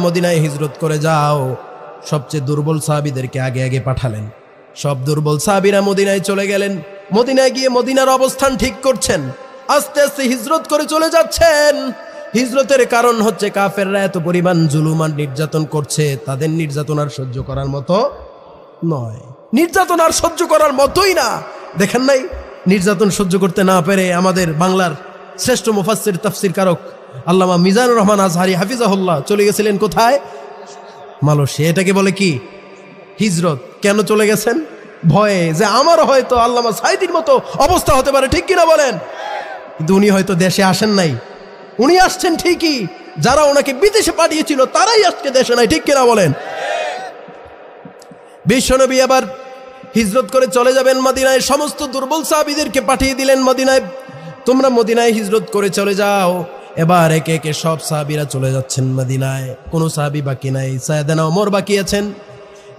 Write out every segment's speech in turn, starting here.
মদিনায় হিজরত করে যাও। সবচেয়ে দুর্বল সাহাবীদেরকে আগে আগে পাঠালেন। সব দুর্বল সাহাবীরা মদিনায় চলে গেলেন। মদিনায় গিয়ে মদিনার অবস্থান ঠিক করছেন। আস্তে আস্তে হিজরত করে চলে যাচ্ছেন। হিজরতের কারণ হচ্ছে কাফেররা এত পরিমাণ জুলুম আর নির্যাতন করছে, তাদের নির্যাতন আর সহ্য করার মতো নয়। নির্যাতন আর সহ্য করার মতোই না। দেখেন নাই, নির্যাতন সহ্য করতে না পেরে আমাদের বাংলার শ্রেষ্ঠ মুফাসসির তাফসীর কারক আল্লামা মিজানুর রহমান আজহারি হাফিজাহুল্লাহ চলে গেছিলেন কোথায়? মালয়েশিয়া। এটাকে বলে কি? হিজরত। কেন চলে গেছেন? ভয়ে যে আমার হয়তো আল্লামা সাইদির মতো অবস্থা হতে পারে, ঠিক কিনা বলেন? কিন্তু উনি হয়তো দেশে আসেন নাই। উনি আসছেন ঠিকই, যারা ওনাকে বিদেশে পাঠিয়েছিল তারাই আজকে দেশে নাই, ঠিক কিনা বলেন? বিশ্বনবী আবার হিজরত করে চলে যাবেন মদিনায়। সমস্ত দুর্বল সাহাবীদেরকে পাঠিয়ে দিলেন মদিনায়, তোমরা মদিনায় হিজরত করে চলে যাও। এবার একে একে সব সাহাবীরা চলে যাচ্ছেন মদিনায়, কোনো সাহাবী বাকি নাই। সাইয়েদনা ওমর বাকি আছেন।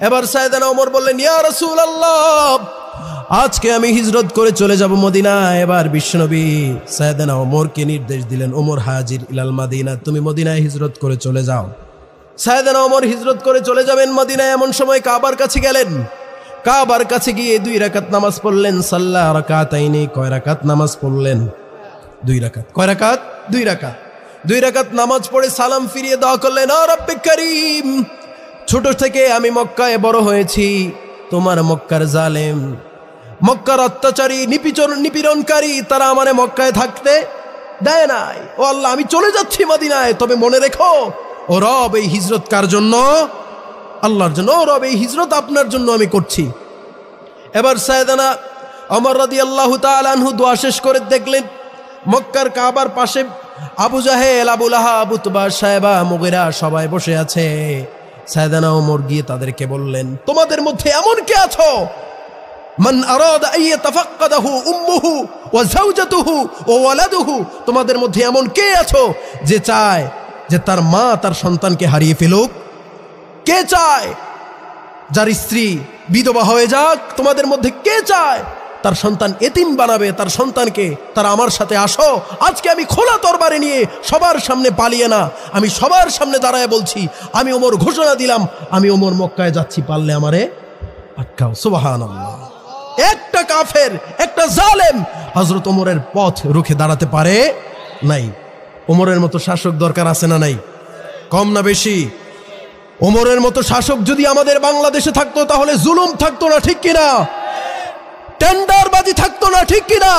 এবার সাইয়েদনা ওমর বললেন, ইয়া রাসূলুল্লাহ, আজকে আমি হিজরত করে চলে যাব মদিনায়। এবার বিশ্বনবী সাইয়েদনা ওমরকে নির্দেশ দিলেন, ওমর হাজির ইলাল মাদিনা, তুমি মদিনায় হিজরত করে চলে যাও। সাইয়েদনা ওমর হিজরত করে চলে যাবেন মদিনায়। এমন সময় কাবার কাছে গেলেন। কাবার কাছে গিয়ে 2 রাকাত নামাজ পড়লেন। সাল্লা রাকাতাইনি, কয় রাকাত নামাজ পড়লেন? 2 রাকাত। কয় রাকাত? 2 রাকাত। 2 রাকাত নামাজ পড়ে সালাম ফিরিয়ে দোয়া করলেন, ও রব্বে করিম, ছোট থেকে আমি মক্কায় বড় হয়েছি, তোমার মক্কার জালেম, মক্কার অত্যাচারী, নিপীড়নকারী, তারা আমারে মক্কায় থাকতে দেয় নাই। ও আল্লাহ, আমি চলে যাচ্ছি মদিনায়, তবে মনে রেখো ও রব, এই হিজরত কার জন্য? আল্লাহর জন্য। ও রব, এই হিজরত আপনার জন্য আমি করছি। এবার সাইয়েদনা ওমর রাদিয়াল্লাহু তাআলা আনহু দোয়া শেষ করে দেখলেন মক্কার কাবার পাশে আবু জাহেল, আবু লাহাব, উতবা, সায়বা, মুগিরা সবাই বসে আছে। সাইয়েদনা ওমর গিয়ে তাদেরকে বললেন, তোমাদের মধ্যে এমন কে আছো মান আরাদা আইয়াতাফাক্কাদাহু উম্মুহু ওয়া যাওজাতুহু ওয়া ওয়ালাদুহু, তোমাদের মধ্যে এমন কে আছো যে চায় যে তার মা তার সন্তানকে হারিয়ে ফেলুক? কে চায় যার স্ত্রী বিধবা হয়ে যাক? তোমাদের মধ্যে কে চায় তার সন্তান এতিম বানাবে তার সন্তানকে? তারা আমার সাথে আসো। আজকে আমি খোলা তরবারি নিয়ে সবার সামনে পালিয়ে না, আমি সবার সামনে দাঁড়ায় বলছি, আমি ওমর ঘোষণা দিলাম, আমি ওমর মক্কায় যাচ্ছি, পারলে আমারে আটকাও। সুবহানাল্লাহ। একটা কাফের, একটা জালেম হযরত ওমরের পথ রুখে দাঁড়াতে পারে নাই। ওমরের মতো শাসক দরকার আছে না নাই? কম না বেশি? ওমরের মতো শাসক যদি আমাদের বাংলাদেশে থাকতো তাহলে জুলুম থাকতো না, ঠিক কিনা? টেন্ডারবাজি থাকতো না, ঠিক কিনা?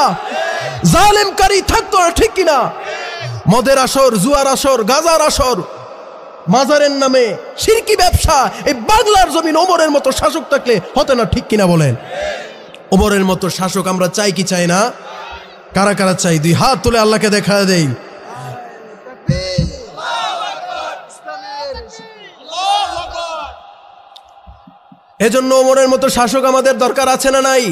জালেমকারী থাকতো না, ঠিক কিনা? মদের আসর, জুয়ার আসর, গাজার আসর, মাজারের নামে শিরকি ব্যবসা, এই বাংলার জমিন ওমরের মতো শাসক থাকলে হতে না, ঠিক কিনা বলেন? ওমরের মতো শাসক আমরা চাই কি চাই না? কারা কারা চাই? 2 হাত তুলে আল্লাহকে দেখা দেই। এজন্য ওমরের মতো শাসক আমাদের দরকার আছে না নাই?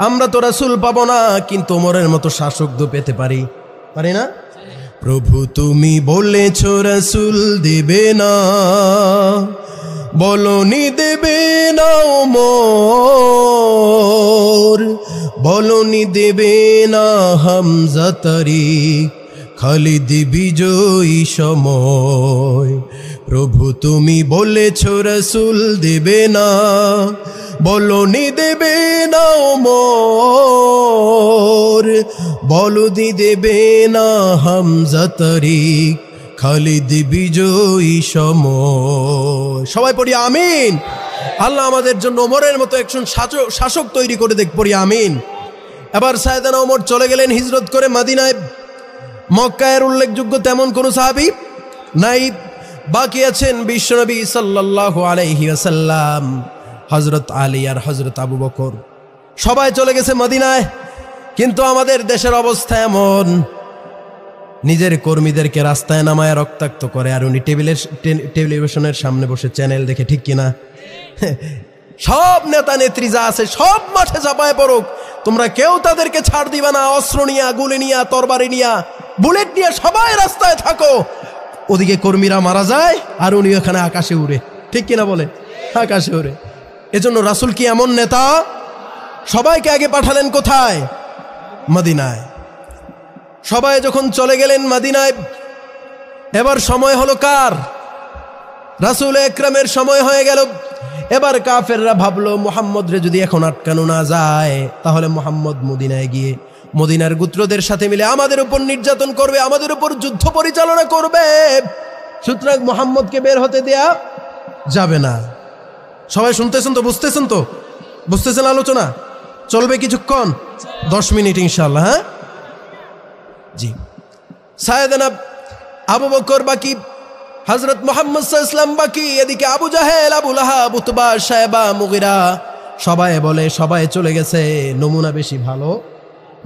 আমরা তো রাসূল পাবো না, কিন্তু ওমরের মতো শাসক তো পেতে পারি, পারি না? প্রভু তুমি বলেছ রাসূল দেবে না, বলনি দেবে না ওমর, বলনি দেবে না হামজা তারিক, খালিদ বিজয়ী সময়। প্রভু তুমি বলেছ রাসূল দেবে না, বলনি দেবে না ওমর, বলনি দেবে না হামজা তারিক, খালিদ বিজয়ী সময়। সবাই পড়ি আমিন। আল্লাহ আমাদের জন্য ওমরের মতো একজন শাসক তৈরি করে দেখ, পড়ি আমিন। এবার সাইয়েদনা ওমর চলে গেলেন হিজরত করে মদিনায়। মক্কায়ের উল্লেখযোগ্য তেমন কোন সাহাবী নাই, বাকি আছেন বিশ্বনবী সাল্লাল্লাহু আলাইহি ওয়াসাল্লাম, হযরত আলী আর হযরত আবু বকর। সবাই চলে গেছে মদিনায়। কিন্তু আমাদের দেশের অবস্থা এমন, নিজের কর্মীদেরকে রাস্তায় নামায় রক্তাক্ত করে, আর উনি টেলিভিশনের সামনে বসে চ্যানেল দেখে, ঠিক কিনা? সব নেতা নেত্রী যা আছে সব মাঠে চাপায় পড়ুক, তোমরা কেউ তাদেরকে ছাড় দিবা না। অস্ত্র নিয়া, গুলি নিয়া, তরবারি নিয়া, বুলেট নিয়ে সবাই রাস্তায় থাকো। ওদিকে কর্মীরা মারা যায় আর উনি এখানে আকাশে উড়ে, ঠিক কিনা বলে? আকাশে উড়ে। এজন্য রাসূল কি এমন নেতা? সবাইকে আগে পাঠালেন কোথায়? মদিনায়। সবাই যখন চলে গেলেন মদিনায়, এবার সময় হলো কার? রাসূল আকরামের সময় হয়ে গেল। এবার কাফেররা ভাবলো মুহাম্মদ রে যদি এখন আটকানো না যায় তাহলে মুহাম্মদ মদিনায় গিয়ে মদিনার গোত্রদের সাথে মিলে আমাদের উপর নির্যাতন করবে, আমাদের উপর যুদ্ধ পরিচালনা করবে। সুতরাং মুহাম্মদকে বের হতে দেয়া যাবে না। সবাই শুনতেছেন তো, বুঝতেছেন তো? বুঝতেছেন? আলোচনা চলবে কিছুক্ষণ, 10 মিনিট ইনশাআল্লাহ। হ্যাঁ জি। সাইয়েদনা আবু বকর বাকি, হযরত মুহাম্মদ সাল্লাল্লাহু আলাইহি ওয়াসাল্লাম বাকি, এদিকে আবু জাহেল, আবু লাহাব, উতবা, শায়বা, মুগিরা সবাই বলে সবাই চলে গেছে, নমুনা বেশি ভালো,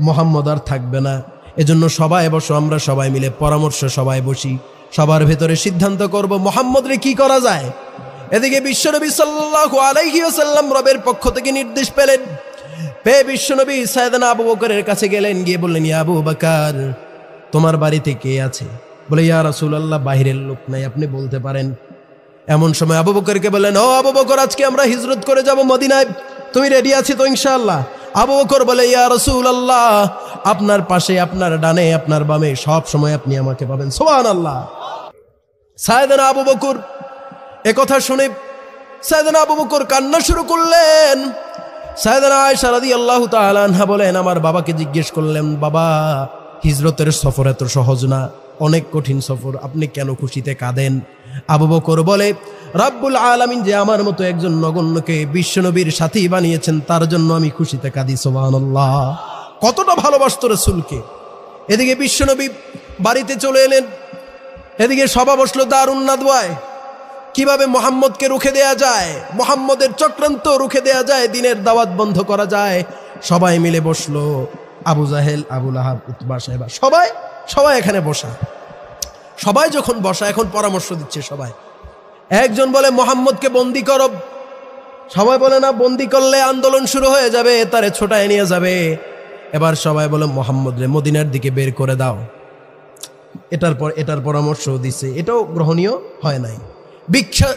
মুহাম্মদ আর থাকবে না। এজন্য সবাই বসো, আমরা সবাই মিলে পরামর্শ সবাই বসি, সবার ভেতরে সিদ্ধান্ত করব মুহাম্মদ রে কি করা যায়। এদিকে বিশ্বনবী সাল্লাল্লাহু আলাইহি ওয়াসাল্লাম রবের পক্ষ থেকে নির্দেশ পেলেন। পেয়ে বিশ্বনবী সাইয়েদনা আবু বকরের কাছে গেলেন, গিয়ে বললেন, ইয়া আবু বকর, তোমার বাড়িতে কে আছে? বলে, ইয়া রাসূলুল্লাহ, বাহিরের লোক নাই, আপনি বলতে পারেন। এমন সময় আবু বকরকে বললেন, ও আবু বকর, আজকে আমরা হিজরত করে যাব মদিনায়, তুমি রেডি আছি তো ইনশাআল্লাহ? আবু বকর বলে, ইয়া রাসূলুল্লাহ, আপনার পাশে, আপনার ডানে, আপনার বামে সব সময় আপনি আমাকে পাবেন। সুবহানাল্লাহ। সাইয়েদনা আবু বকর একথা শুনে সাইয়েদনা আবু বকর কান্না শুরু করলেন। সাইয়েদনা আয়েশা রাদিয়াল্লাহু তাআলা আনহা বলেন, আমার বাবাকে জিজ্ঞেস করলেন, বাবা, হিজরতের সফর এত সহজ না, অনেক কঠিন সফর, আপনি কেন খুশিতে কাঁদেন? আবু বকর বলে, রব্বুল আলামিন যে আমার মতো একজন নগণ্যকে বিশ্বনবীর সাথী বানিয়েছেন, তার জন্য আমি খুশিতে কাঁদি। সুবহানাল্লাহ। কতটা ভালোবাসতো রাসূলকে। এদিকে বিশ্বনবী বাড়িতে চলে এলেন, এদিকে সভা বসলো দারুন নাদওয়ায়, কিভাবে মুহাম্মদকে রুখে দেয়া যায়, মুহাম্মদের চক্রান্ত রুখে দেয়া যায়, দিনের দাওয়াত বন্ধ করা যায়। সবাই মিলে বসলো, আবু জাহেল, আবু লাহাব, উতবা, শায়বা, সবাই এখানে বসা। সবাই যখন বসা, এখন পরামর্শ দিচ্ছে সবাই। একজন বলে, মুহাম্মদকে বন্দি করো। সবাই বলে, না, বন্দি করলে আন্দোলন শুরু হয়ে যাবে, তারে ছোটায় নিয়ে যাবে। এবার সবাই বলে, মুহাম্মদ রে মদিনার দিকে বের করে দাও। এটার পরামর্শ দিচ্ছে, এটাও গ্রহণীয় হয় নাই।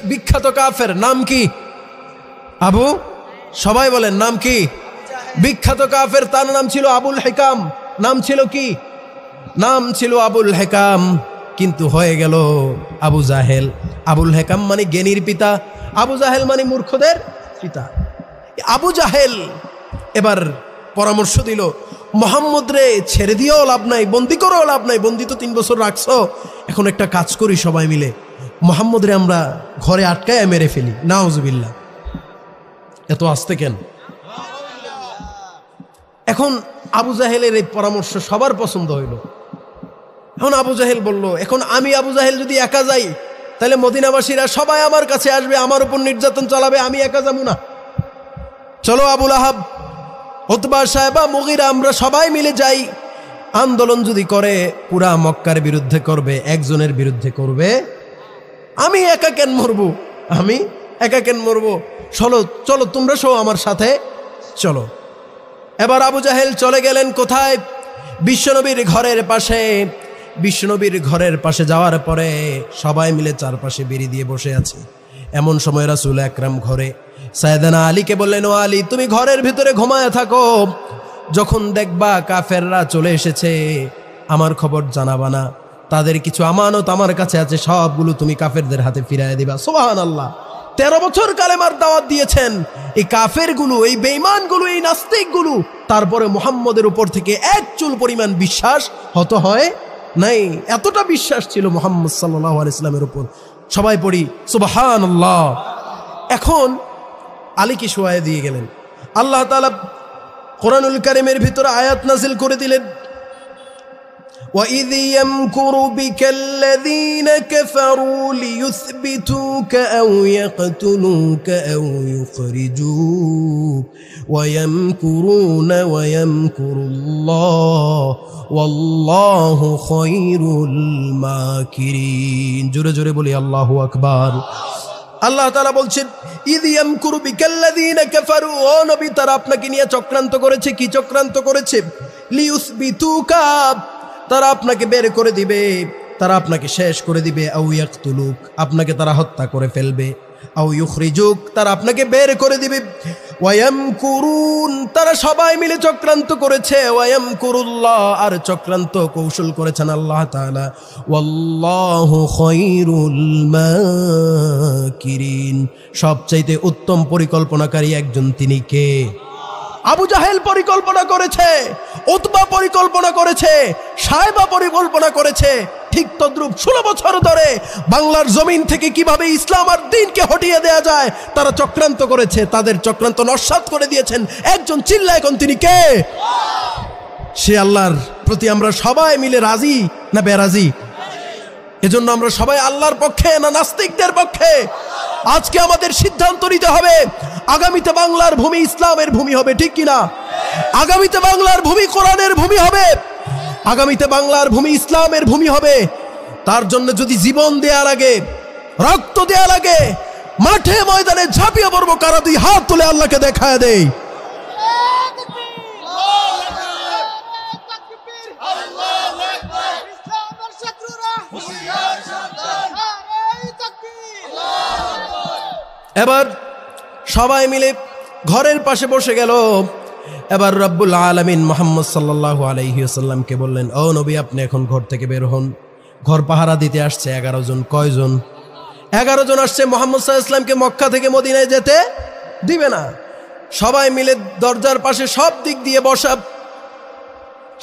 বিখ্যাত কাফের নাম কি? আবু, সবাই বলেন নাম কি? বিখ্যাত কাফের, তার নাম ছিল আবুল হেকাম। নাম ছিল কি? নাম ছিল আবুল হেকাম, কিন্তু হয়ে গেল আবু জাহেল। আবুল হেকাম মানে জ্ঞানীর পিতা, আবু জাহেল মানে মূর্খদের পিতা। আবু জাহেল এবার পরামর্শ দিল, মুহাম্মদ রে ছেড়ে দিয়েও লাভ নাই, বন্দি করেও লাভ নাই, বন্দি তো 3 বছর রাখছো, এখন একটা কাজ করি সবাই মিলে, মুহাম্মদ রে আমরা ঘরে আটকায় মেরে ফেলি। নাউজুবিল্লাহ। এত আস্তে কেন? এখন আবু জাহেলের এই পরামর্শ সবার পছন্দ হইল। এখন আবু জাহেল বলল, এখন আমি আবু জাহেল যদি একা যাই তাহলে মদিনাবাসীরা সবাই আমার কাছে আসবে, আমার উপর নির্যাতন চালাবে, আমি একা যাবো না। চলো আবু লাহাব, উতবা, শায়বা, মুগিরা, আমরা সবাই মিলে যাই। আন্দোলন যদি করে পুরা মক্কার বিরুদ্ধে করবে, একজনের বিরুদ্ধে করবে, আমি একা কেন মরবো? আমি একা কেন মরবো? চলো তোমরা সহ আমার সাথে চলো। এবার আবু জাহেল চলে গেলেন কোথায়? বিশ্বনবীর ঘরের পাশে। বিশ্বনবীর ঘরের পাশে যাওয়ার পরে সবাই মিলে চারপাশে বেরি দিয়ে বসে আছে। এমন সময় রাসূল আকরাম ঘরে সাইয়েদনা আলীকে বললেন, ও আলী, তুমি ঘরের ভিতরে ঘুমায় থাকো, যখন দেখবা কাফেররা চলে এসেছে আমার খবর জানাবা না, তাদের কিছু আমানত আমার কাছে আছে, সবগুলো তুমি কাফেরদের হাতে ফিরাইয়া দিবা। সুবহানাল্লাহ। 13 বছর কালেমার দাওয়াত দিয়েছেন এই কাফেরগুলো, এই বেঈমানগুলো, এই নাস্তিকগুলো, তারপরে মুহাম্মদের উপর থেকে এক চুল পরিমাণ বিশ্বাস হত হয় নাই। এতটা বিশ্বাস ছিল মুহাম্মদ সাল্লাল্লাহু আলাইহি ওয়াসাল্লামের উপর। সবাই পড়ি সুবহানাল্লাহ। এখন আলীকে শোয়ায় দিয়ে গেলেন। আল্লাহ তাআলা কোরআনুল কারীমের ভিতরে আয়াত নাযিল করে দিলেন, وَإِذْ يَمْكُرُ بِكَ الَّذِينَ كَفَرُوا لِيُثْبِتُوكَ أَوْ يَقْتُلُوكَ أَوْ يُخْرِجُوكَ وَيَمْكُرُونَ وَيَمْكُرُ اللَّهُ وَاللَّهُ خَيْرُ الْمَاكِرِينَ। জোরে জোরে বলি আল্লাহু আকবার। আল্লাহ তাআলা বলছেন, ইয ইয়ামকুরু বিকাল্লাযীনা কাফারু, ও নবী, তারা আপনাকে নিয়ে চক্রান্ত করেছে। কি চক্রান্ত করেছে? লিউসবিতুকা, তারা আপনাকে বের করে দিবে, তারা আপনাকে শেষ করে দিবে। আও ইয়াকতুলুক, আপনাকে তারা হত্যা করে ফেলবে। আও ইউখরিজুক, তারা আপনাকে বের করে দিবে। ওয়ায়ামকুরুন, তারা সবাই মিলে চক্রান্ত করেছে। ওয়ায়ামকুরুল্লাহ, আর চক্রান্ত কৌশল করেছেন আল্লাহ তাআলা। ওয়াল্লাহু খায়রুল মাকিরিন। সবচাইতে উত্তম পরিকল্পনাকারী একজন তিনি কে? আবু জাহেল পরিকল্পনা করেছে, উতবা পরিকল্পনা করেছে, সায়বা পরিকল্পনা করেছে। ঠিক তদ্রূপ 16 বছর ধরে বাংলার জমিন থেকে কিভাবে ইসলাম আর দ্বীনকে হটিয়ে দেয়া যায় তারা চক্রান্ত করেছে। তাদের চক্রান্ত নস্যাৎ করে দিয়েছেন একজন। চিল্লা এখন তিনি কে? সে আল্লাহর প্রতি আমরা সবাই মিলে রাজি না বেরাজি? এজন্য আমরা সবাই আল্লাহর পক্ষে না নাস্তিকদের পক্ষে? আজকে আমাদের সিদ্ধান্ত নিতে হবে, আগামীতে বাংলার ভূমি ইসলামের ভূমি হবে, ঠিক কিনা? আগামীতে বাংলার ভূমি কোরআনের ভূমি হবে, আগামীতে বাংলার ভূমি ইসলামের ভূমি হবে। তার জন্য যদি জীবন দেয়া লাগে, রক্ত দেয়া লাগে, মাঠে ময়দানে ঝাঁপিয়ে পড়বো। কারা 2 হাত তুলে আল্লাহকে দেখায় দেই? এবার সবাই মিলে ঘরের পাশে বসে গেল। এবার রব্বুল আলামিন মুহাম্মদ সাল্লাল্লাহু আলাইহি ওয়াসাল্লামকে বললেন, ও নবী, আপনি এখন ঘর থেকে বের হন। ঘর পাহারা দিতে আসছে 11 জন। কয়জন? 11 জন আসছে। মুহাম্মদ সাল্লাল্লাহু আলাইহি ওয়াসাল্লামকে মক্কা থেকে মদিনায় যেতে দিবে না। সবাই মিলে দরজার পাশে সব দিক দিয়ে বসা।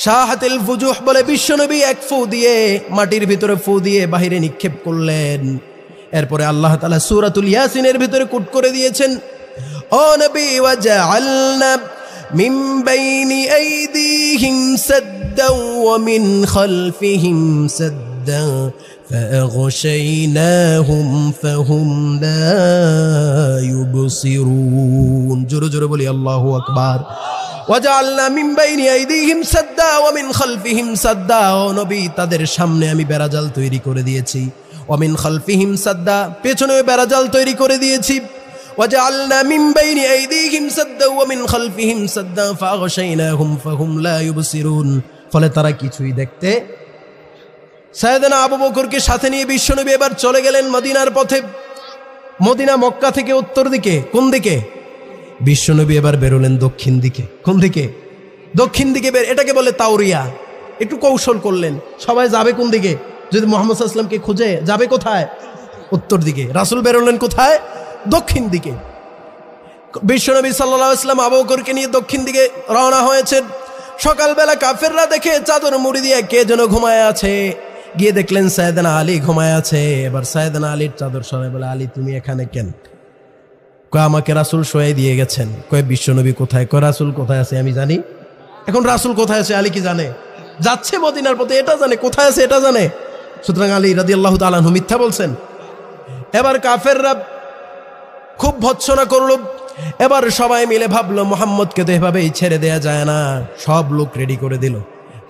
শাহাতিল ফুজুহ বলে বিশ্বনবী এক ফু দিয়ে মাটির ভিতরে ফু দিয়ে বাহিরে নিক্ষেপ করলেন। এরপরে আল্লাহ তাআলা সূরাতুল ইয়াসিনের ভিতরে কোট করে দিয়েছেন, ও নবী, ওয়াজআলনা মিন বাইনি আইদিহিম সাদ্দাও ওয়া মিন খালফিহিম সাদ্দাও ফাআগশাইনাহুম ফাহুম লা ইউবসিরুন। জোরে জোরে বলি আল্লাহু আকবার। ওয়াজআলনা মিন বাইনি আইদিহিম সাদ্দা ওয়া মিন খালফিহিম সাদ্দা। ও নবী, তাদের সামনে আমি বেড়াজাল তৈরি করে দিয়েছি। ওয়া মিন খালফিহিম সাদ্দা, পেছনেও বেড়াজাল তৈরি করে দিয়েছি। ওয়াজআলনা মিন বাইনি আইদিহিম সাদ্দা ওয়া মিন খালফিহিম সাদ্দা ফাআগশাইনাহুম ফাহুম লা ইউবসিরুন। ফলে তারা কিছুই দেখতে। সাইয়েদনা আবু বকরকে সাথে নিয়ে বিশ্বনবী এবার চলে গেলেন মদিনার পথে। মদিনা মক্কা থেকে উত্তর দিকে। কোন দিকে? বিশ্বনবী এবার বেরোলেন দক্ষিণ দিকে। কোন দিকে? দক্ষিণ দিকে এটাকে বলে তাওরিয়া। একটু কৌশল করলেন, সবাই যাবে কোন দিকে? যদি মুহাম্মদ সাল্লাল্লাহু আলাইহি ওয়াসাল্লামকে খুঁজে যাবে কোথায়? উত্তর দিকে। রাসূল বেরোলেন কোথায়? দক্ষিণ দিকে। বিশ্বনবী সাল্লাল্লাহু আলাইহি ওয়াসাল্লাম আবু বকরকে নিয়ে দক্ষিণ দিকে রওনা হয়েছেন। সকালবেলা কাফেররা দেখে চাদর মুড়ি দিয়ে কে যেন ঘুমায় আছে। গিয়ে দেখলেন সাইয়েদনা আলী ঘুমায় আছে। এবার সাইয়েদনা আলীর চাদর সরাই বলে, আলী তুমি এখানে কেন? কয় আমাকে রাসূল শোয়াই দিয়ে গেছেন। কয় বিশ্বনবী কোথায়? কয় রাসূল কোথায় আছে আমি জানি। এখন রাসূল কোথায় আছে আলী কি জানে? যাচ্ছে মদিনার পথে, এটা জানে। কোথায় আছে এটা জানে। সুতরাং আলী রাদিয়াল্লাহু তাআলা আনহু মিথ্যা বলছেন। এবার কাফেররা খুব ভৎসনা করলো। এবার সবাই মিলে ভাবলো মুহাম্মদকে তো এভাবেই ছেড়ে দেয়া যায় না। সব লোক রেডি করে দিল,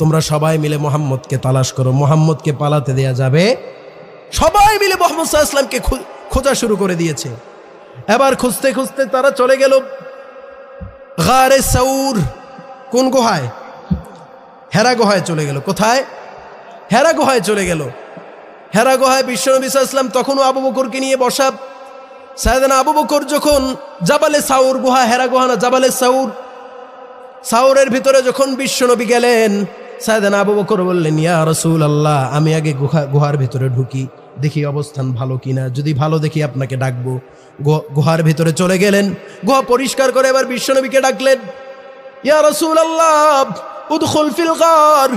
তোমরা সবাই মিলে মুহাম্মদকে তালাশ করো, মুহাম্মদকে পালাতে দেয়া যাবে। সবাই মিলে মুহাম্মদ সাল্লাল্লাহু আলাইহি ওয়াসাল্লামকে খোঁজা শুরু করে দিয়েছে। এবার খুঁজতে খুঁজতে তারা চলে গেল গারে সাউর। কোন গুহায়? হেরা গুহায় চলে গেল। কোথায়? হেরা গুহায় চলে গেল। হেরা গুহায় বিশ্বনবী সাল্লাল্লাহু আলাইহি ওয়াসাল্লাম তখনও আবু বকরকে নিয়ে বসা। সাইয়েদনা আবু বকর যখন জাবালে সাউর গুহা, হেরা গুহা না, জাবালে সাউর, সাউরের ভিতরে যখন বিশ্বনবী গেলেন, সাইয়েদনা আবু বকর বললেন, ইয়া রাসূলুল্লাহ, আমি আগে গুহার ভিতরে ঢুকি, দেখি অবস্থান ভালো কিনা, যদি ভালো দেখি আপনাকে ডাকবো। গুহার ভিতরে চলে গেলেন। গুহা পরিষ্কার করে এবার বিশ্বনবীকে ডাকলেন, ইয়া রাসূলুল্লাহ উদখুল ফিল গার,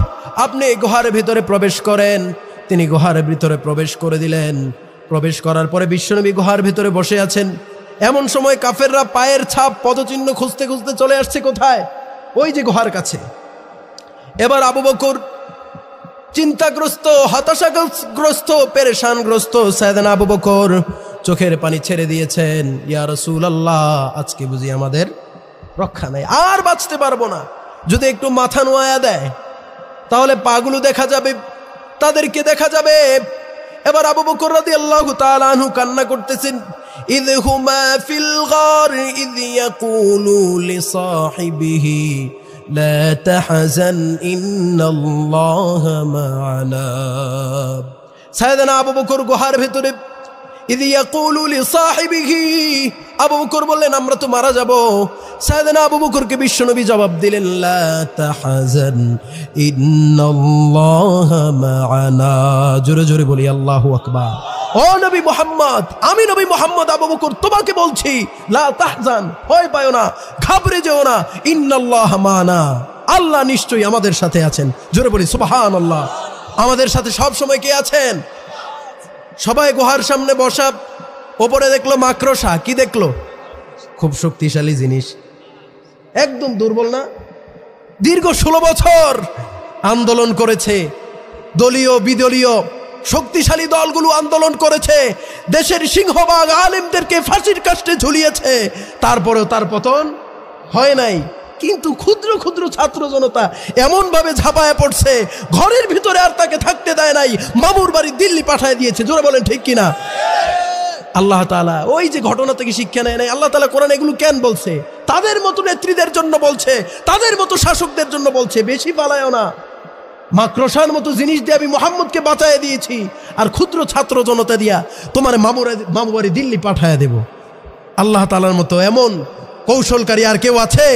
আপনি গুহার ভিতরে প্রবেশ করেন। তিনি গুহার ভিতরে প্রবেশ করে দিলেন। প্রবেশ করার পরে বিশ্বনবী গুহার ভিতরে বসে আছেন। এমন সময় কাফেররা পায়ের ছাপ, পদচিহ্ন খুঁজতে খুঁজতে চলে আসছে কোথায়? ওই যে গুহার কাছে। এবার আবু বকর চিন্তাগ্রস্ত, হতাশাগ্রস্ত, পেরেশানগ্রস্ত। সাইয়েদনা আবু বকর চোখের পানি ছেড়ে দিয়েছেন, ইয়া রাসূলুল্লাহ, আজকে বুঝি আমাদের রক্ষা নাই, আর বাঁচতে পারবো না। যদি একটু মাথা নোয়া দেয় তাহলে পাগুলো দেখা যাবে, তাদেরকে দেখা যাবে। এবার আবু বকর রাদিয়াল্লাহু তাআলা আনহু কান্না করতেছেন, ইয হুমা ফিল গার ইয ইয়াকুলু লিসাহিবিহি লা তাহজান ইন্নাল্লাহা মা'ানা। সাইয়েদনা আবু বকর গুহার ভিতরে, ইয ইয়াকুলু লিসাহিবিহি, আবু বকর বললেন আমরা তো মারা যাব। সাইয়েদনা আবু বকরকে বিশ্বনবী জবাব দিলেন, লা তাহজান ইন্নাল্লাহা মা'ানা। জোরে জোরে বলি আল্লাহু আকবার। ও নবী মুহাম্মদ, আমি নবী মুহাম্মদ আবু বকর তোমাকে বলছি, লা তাহজান, ভয় পাও না, ঘাবড়ে যেও না, ইন্নাল্লাহ মানা, আল্লাহ নিশ্চয়ই আমাদের সাথে আছেন। জোরে বলি সুবহানাল্লাহ। আমাদের সাথে সব সময় কে আছেন? সবাই গুহার সামনে বসা, ওপরে দেখলো মাকড়সা, কি দেখলো? খুব শক্তিশালী জিনিস, একদম দুর্বল না। দীর্ঘ 16 বছর আন্দোলন করেছে, দলীয় বিদলীয় শক্তিশালী দলগুলো আন্দোলন করেছে, দেশের সিংহভাগ আলেমদেরকে ফাঁসির কাস্টে ঝুলিয়েছে, তারপরেও তার পতন হয় নাই। কিন্তু ক্ষুদ্র ক্ষুদ্র ছাত্র জনতা এমন ভাবে ঝাঁপায়া পড়ছে, ঘরের ভিতরে আর তাকে থাকতে দেয় নাই, মামুর বাড়ি দিল্লি পাঠায় দিয়েছে। জোরে বলেন ঠিক কিনা? আল্লাহ তাআলা ওই যে ঘটনা থেকে শিক্ষা নেয় নাই। আল্লাহ তাআলা কোরআনে এগুলো কেন বলছে? তাদের মতো নেত্রীদের জন্য বলছে, তাদের মতো শাসকদের জন্য বলছে, বেশি পালায়ও না। মাকড়সার মতো জিনিস দিয়ে আমি মুহাম্মদকে বাঁচায় দিয়েছি, আর ক্ষুদ্র ছাত্র জনতা দিয়া তোমার মামু বাড়ি দিল্লি পাঠায় দেব। আল্লাহ তাআলার মতো এমন কৌশলকারী আর কেউ আছে?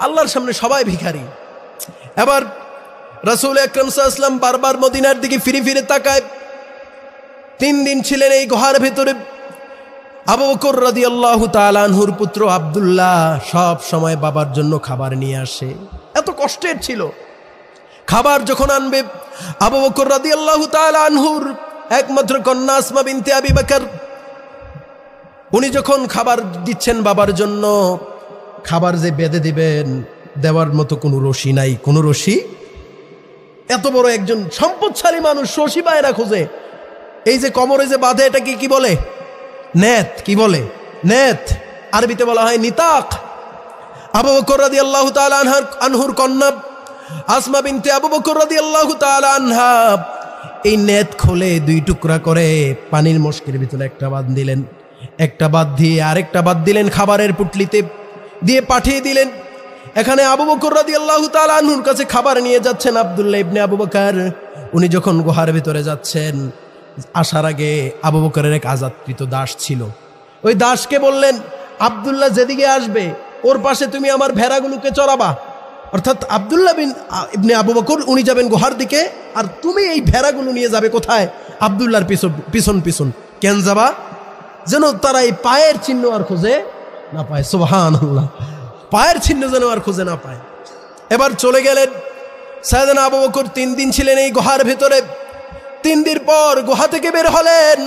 আল্লাহর সামনে সবাই ভিখারি। এবার রাসূল আকরাম সাল্লাল্লাহু আলাইহি ওয়াসাল্লাম বারবার মদিনার দিকে ফিরে ফিরে তাকায়। 3 দিন ছিলেন এই গুহার ভেতরে। আবু বকর রাদিয়াল্লাহু তাআলা আনহুর পুত্র আব্দুল্লাহ সব সময় বাবার জন্য খাবার নিয়ে আসে। এত কষ্টের ছিল। খাবার যখন আনবে, আবু বকর রাদিয়াল্লাহু তাআলা আনহুর একমাত্র কন্যা আসমা বিনতে আবি বকর, উনি যখন খাবার দিচ্ছেন বাবার জন্য, খাবার যে বেঁধে দিবেন দেওয়ার মতো কোনো রশি নাই, কোনো রশি। এত বড় একজন সম্পদশালী মানুষ রশি পায় না, খোঁজে। এই যে কোমরে যে বাঁধে, এটা কি বলে? নেত। কি বলে? নেত। আরবিতে বলা হয় নিতাক। আবু বকর রাদিয়াল্লাহু তাআলা আনহুর কন্যা আসমা বিনতে আবু বকর রাদিয়াল্লাহু তাআলা আনহা এই নেত খুলে 2 টুকরা করে পানির মশকের ভিতরে একটা বাঁধ দিলেন, একটা বাঁধ দিয়ে আরেকটা বাঁধ দিলেন খাবারের পুটলিতে দিয়ে পাঠিয়ে দিলেন। এখানে আবু বকর রাদিয়াল্লাহু তাআলা আনহুর কাছে খাবার নিয়ে যাচ্ছেন আব্দুল্লাহ ইবনে আবু বকর। উনি যখন গুহার ভিতরে যাচ্ছেন, আসার আগে আবু বকরের এক আজাদকৃত দাস ছিল। ওই দাসকে বললেন, আব্দুল্লাহ যেদিকে আসবে ওর পাশে তুমি আমার ভেড়াগুলোকে চড়াবা। অর্থাৎ আব্দুল্লাহ ইবনে আবু বকর উনি যাবেন গুহার দিকে, আর তুমি এই ভেড়াগুলো নিয়ে যাবে কোথায়? আব্দুল্লাহর পিছন পিছন। কেন যাবা? যেন তারা এই পায়ের চিহ্ন আর খুঁজে না পায়। সুবহানাল্লাহ, পায়ের চিহ্ন যেন আর খুঁজে না পায়। এবার চলে গেলেন। সাইয়েদনা আবু বকর 3 দিন ছিলেন এই গুহার ভেতরে। 3 দিন পর গুহা থেকে বের হলেন।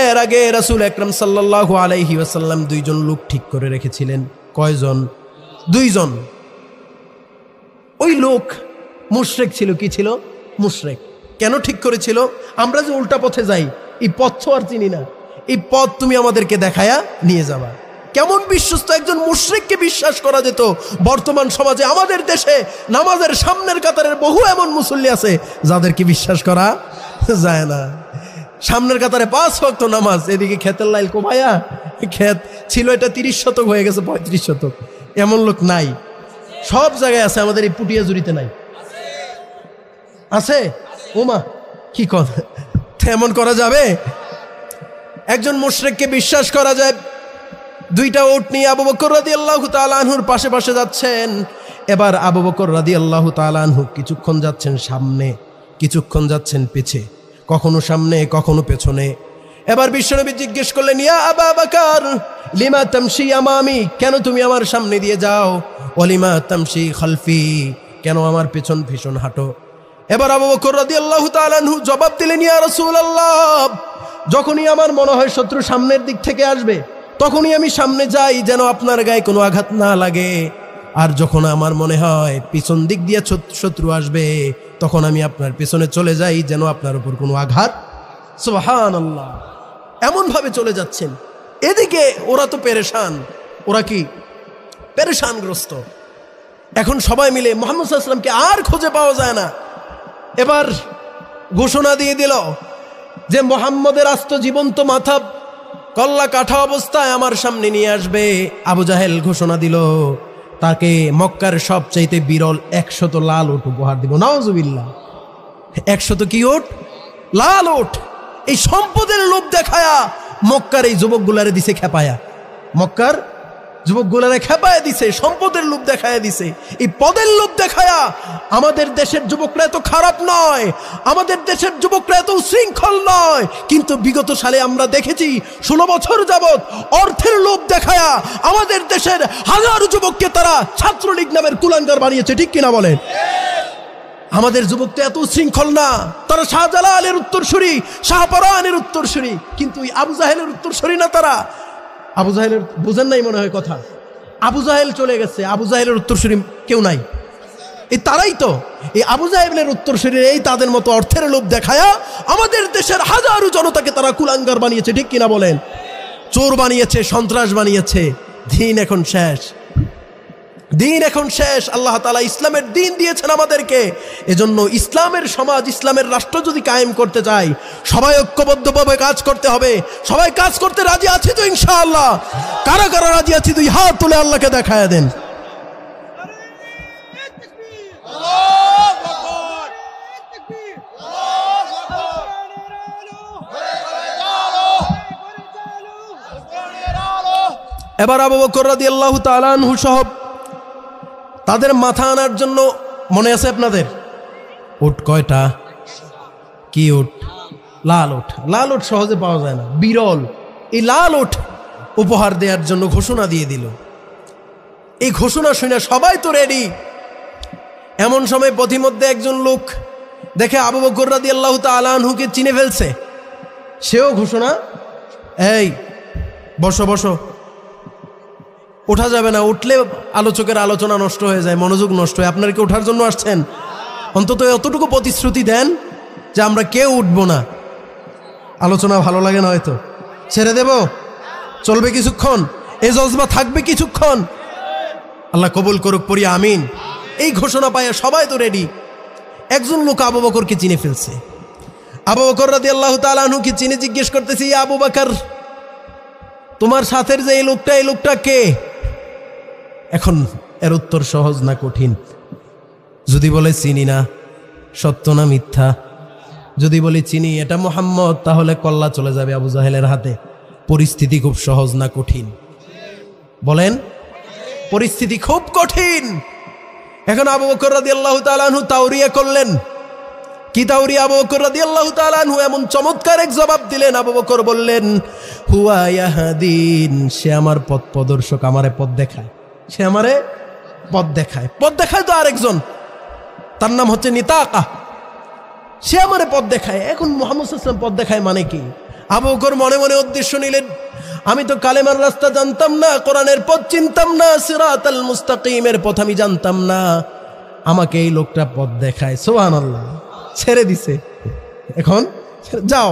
এর আগে রাসূল আকরাম সাল্লাল্লাহু আলাইহি ওয়াসাল্লাম 2 জন লোক ঠিক করে রেখেছিলেন। কয়জন? 2 জন। ওই লোক মুশরিক ছিল। কি ছিল? মুশরিক। কেন ঠিক করেছিল? আমরা যে উল্টা পথে যাই, এই পথ তো আর চিনি না, এই পথ তুমি আমাদেরকে দেখায়া নিয়ে যাবা। কেমন বিশ্বস্ত একজন মুশরিককে বিশ্বাস করা যেত? বর্তমান সমাজে আমাদের দেশে নামাজের সামনের কাতারের বহু এমন মুসল্লি আছে যাদেরকে বিশ্বাস করা যায় না। সামনের কাতারে 5 ওয়াক্ত নামাজ, এদিকে ক্ষেতের লাইল কোমায়া, ক্ষেত ছিল এটা 30 শতক হয়ে গেছে 35 শতক। এমন লোক নাই? সব জায়গায় আছে, আমাদের এই পুটিয়াজুরিতে নাই? আছে? ওমা কি কথা, এমন করা যাবে? একজন মুশরিককে বিশ্বাস করা যায়। 2টা উট নিয়ে আবু বকর রাদিয়াল্লাহু তাআলা আনহুর পাশে পাশে যাচ্ছেন। এবার আবু বকর রাদিয়াল্লাহু তাআলা আনহু কিছুক্ষণ যাচ্ছেন সামনে, কিছুক্ষণ যাচ্ছেন পিছে, কখনো সামনে কখনো পেছনে। এবার বিশ্বনবী জিজ্ঞেস করলেন, ইয়া আবু বকর লিমা তামশি আমামি, কেন তুমি আমার সামনে দিয়ে যাও? ওয়ালিমা তামশি খালফি, কেন আমার পেছন ভীষণ হাঁটো? এবার আবু বকর রাদিয়াল্লাহু তাআলা আনহু জবাব দিলেন, ইয়া রাসূলুল্লাহ, যখনই আমার মনে হয় শত্রু সামনের দিক থেকে আসবে, তখনই আমি সামনে যাই যেন আপনার গায়ে কোনো আঘাত না লাগে। আর যখন আমার মনে হয় পিছন দিক দিয়ে শত্রু আসবে, তখন আমি আপনার পেছনে চলে যাই যেন আপনার উপর কোনো আঘাত। সুবহানাল্লাহ, এমন ভাবে চলে যাচ্ছেন। এদিকে ওরা তো পেরেশান। ওরা কি? পেরেশানগ্রস্ত। এখন সবাই মিলে মুহাম্মদ সাল্লাল্লাহু আলাইহি ওয়াসাল্লামকে আর খুঁজে পাওয়া যায় না। এবার ঘোষণা দিয়ে দিল যে মুহাম্মদের আস্ত জীবন্ত মাথা কল্লা কাঠা অবস্থায় আমার সামনে নিয়ে আসবে। আবু জাহেল ঘোষণা দিল তাকে মক্কার সবচাইতে বিরল 100 লাল উট উপহার দিব। নাউজুবিল্লাহ, 100 কি উট? লাল উট। এই সম্পদের লোভ দেখায়া মক্কার এই যুবকগুলারে দিছে খেপায়া। মক্কার যুবকগুলোরে খেপায় দিছে, সম্পদের লোভ দেখায় দিছে। এই পদের লোভ দেখায়া আমাদের দেশের যুবকরা এত খারাপ নয়, আমাদের দেশের যুবকরা এত উশৃঙ্খল নয়, কিন্তু বিগত সালে আমরা দেখেছি 16 বছর যাবত অর্থের লোভ দেখায়া আমাদের দেশের হাজারো যুবককে তারা ছাত্রলীগ নামের কুলাঙ্গার বানিয়েছে। ঠিক কিনা বলেন? আমাদের যুবক তো এত উশৃঙ্খল না, তারা শাহজালালের উত্তরসূরি, শাহপরানের উত্তরসূরি, কিন্তু আবু জাহেলের উত্তরসূরি না। তারা আবু জাহেলের বুঝেন নাই মনে হয় কথা, আবু জাহেল চলে গেছে, আবু জাহেলের উত্তরসূরি কেউ নাই। এই তারাই তো এই আবু জাহেলের উত্তরসূরি, এই তাদের মতো অর্থের লোভ দেখায়া আমাদের দেশের হাজারো জনতাকে তারা কুলাঙ্গার বানিয়েছে। ঠিক কিনা বলেন? চোর বানিয়েছে, সন্ত্রাস বানিয়েছে। দিন এখন শেষ, দিন এখন শেষ। আল্লাহ তাআলা ইসলামের দিন দিয়েছেন আমাদেরকে। এজন্য ইসলামের সমাজ, ইসলামের রাষ্ট্র যদি কায়েম করতে চাই, সবাই ঐক্যবদ্ধভাবে কাজ করতে হবে। সবাই কাজ করতে রাজি আছে তো ইনশাআল্লাহ? কারা কারা রাজি আছে? 2 হাত তুলে আল্লাহকে দেখায় দেন। এবার আবু বকর রাদিয়াল্লাহু তাআলা আনহু সহ তাদের মাথা আনার জন্য, মনে আছে আপনাদের? উট কয়টা? কি উট? লাল উট। লাল উট সহজে পাওয়া যায় না, বিরল। এই লাল উট উপহার দেওয়ার জন্য ঘোষণা দিয়ে দিল। এই ঘোষণা শুনে সবাই তো রেডি। এমন সময় পথিমধ্যে একজন লোক দেখে আবু বকর রাদিয়াল্লাহু তাআলা আনহুকে চিনে ফেলছে। সেও ঘোষণা, এই বসো বসো, ওঠা যাবে না, উঠলে আলোচকের আলোচনা নষ্ট হয়ে যায়, মনোযোগ নষ্ট হয়। আপনারা কি ওঠার জন্য আসছেন? অন্তত এতটুকু প্রতিশ্রুতি দেন যে আমরা কেউ উঠবো না। আলোচনা ভালো লাগে না হয়তো, ছেড়ে দেব, চলবে কিছুক্ষণ, এই জজবা থাকবে কিছুক্ষণ। আল্লাহ কবুল করুক, পড়ি আমিন। এই ঘোষণা পায় সবাই তো রেডি। একজন লোক আবু বকরকে চিনে ফেলছে। আবু বকর রাদিয়াল্লাহু তাআলা আনহুকে চিনে জিজ্ঞেস করতেছি, আবু বকর, তোমার সাথের যে এই লোকটা কে? এখন এর উত্তর সহজ না কঠিন? যদি বলে চিনি না, সত্য না মিথ্যা? যদি বলি চিনি, এটা মুহাম্মদ, তাহলে কল্লা চলে যাবে আবু জাহেলের হাতে। পরিস্থিতি খুব সহজ না কঠিন? বলেন, পরিস্থিতি খুব কঠিন। এখন আবু বকর রাদিয়াল্লাহু তাআলা আনহু তাওরিয়া করলেন। কি তাওরিয়া? আবু বকর রাদিয়াল্লাহু তাআলা আনহু এমন চমৎকার এক জবাব দিলেন। আবু বকর বললেন, হুয়া ইয়াহদিন, সে আমার পথ প্রদর্শক, আমারে পথ দেখায়। সে আমারে পথ দেখায়। পথ দেখায় তো আরেকজন, তার নাম হচ্ছে নিতাকা। সে আমারে পথ দেখায়। এখন মুহাম্মদ সাল্লাল্লাহু আলাইহি ওয়াসাল্লাম পথ দেখায় মানে কি? আবু বকর মনে মনে উদ্দেশ্য নিলেন, আমি তো কালেমার রাস্তা জানতাম না, কোরআনের পথ চিনতাম না, সিরাতাল মুস্তাকিমের পথ আমি জানতাম না, আমাকে এই লোকটা পথ দেখায়। সুবহানাল্লাহ। ছেড়ে দিছে। এখন যাও।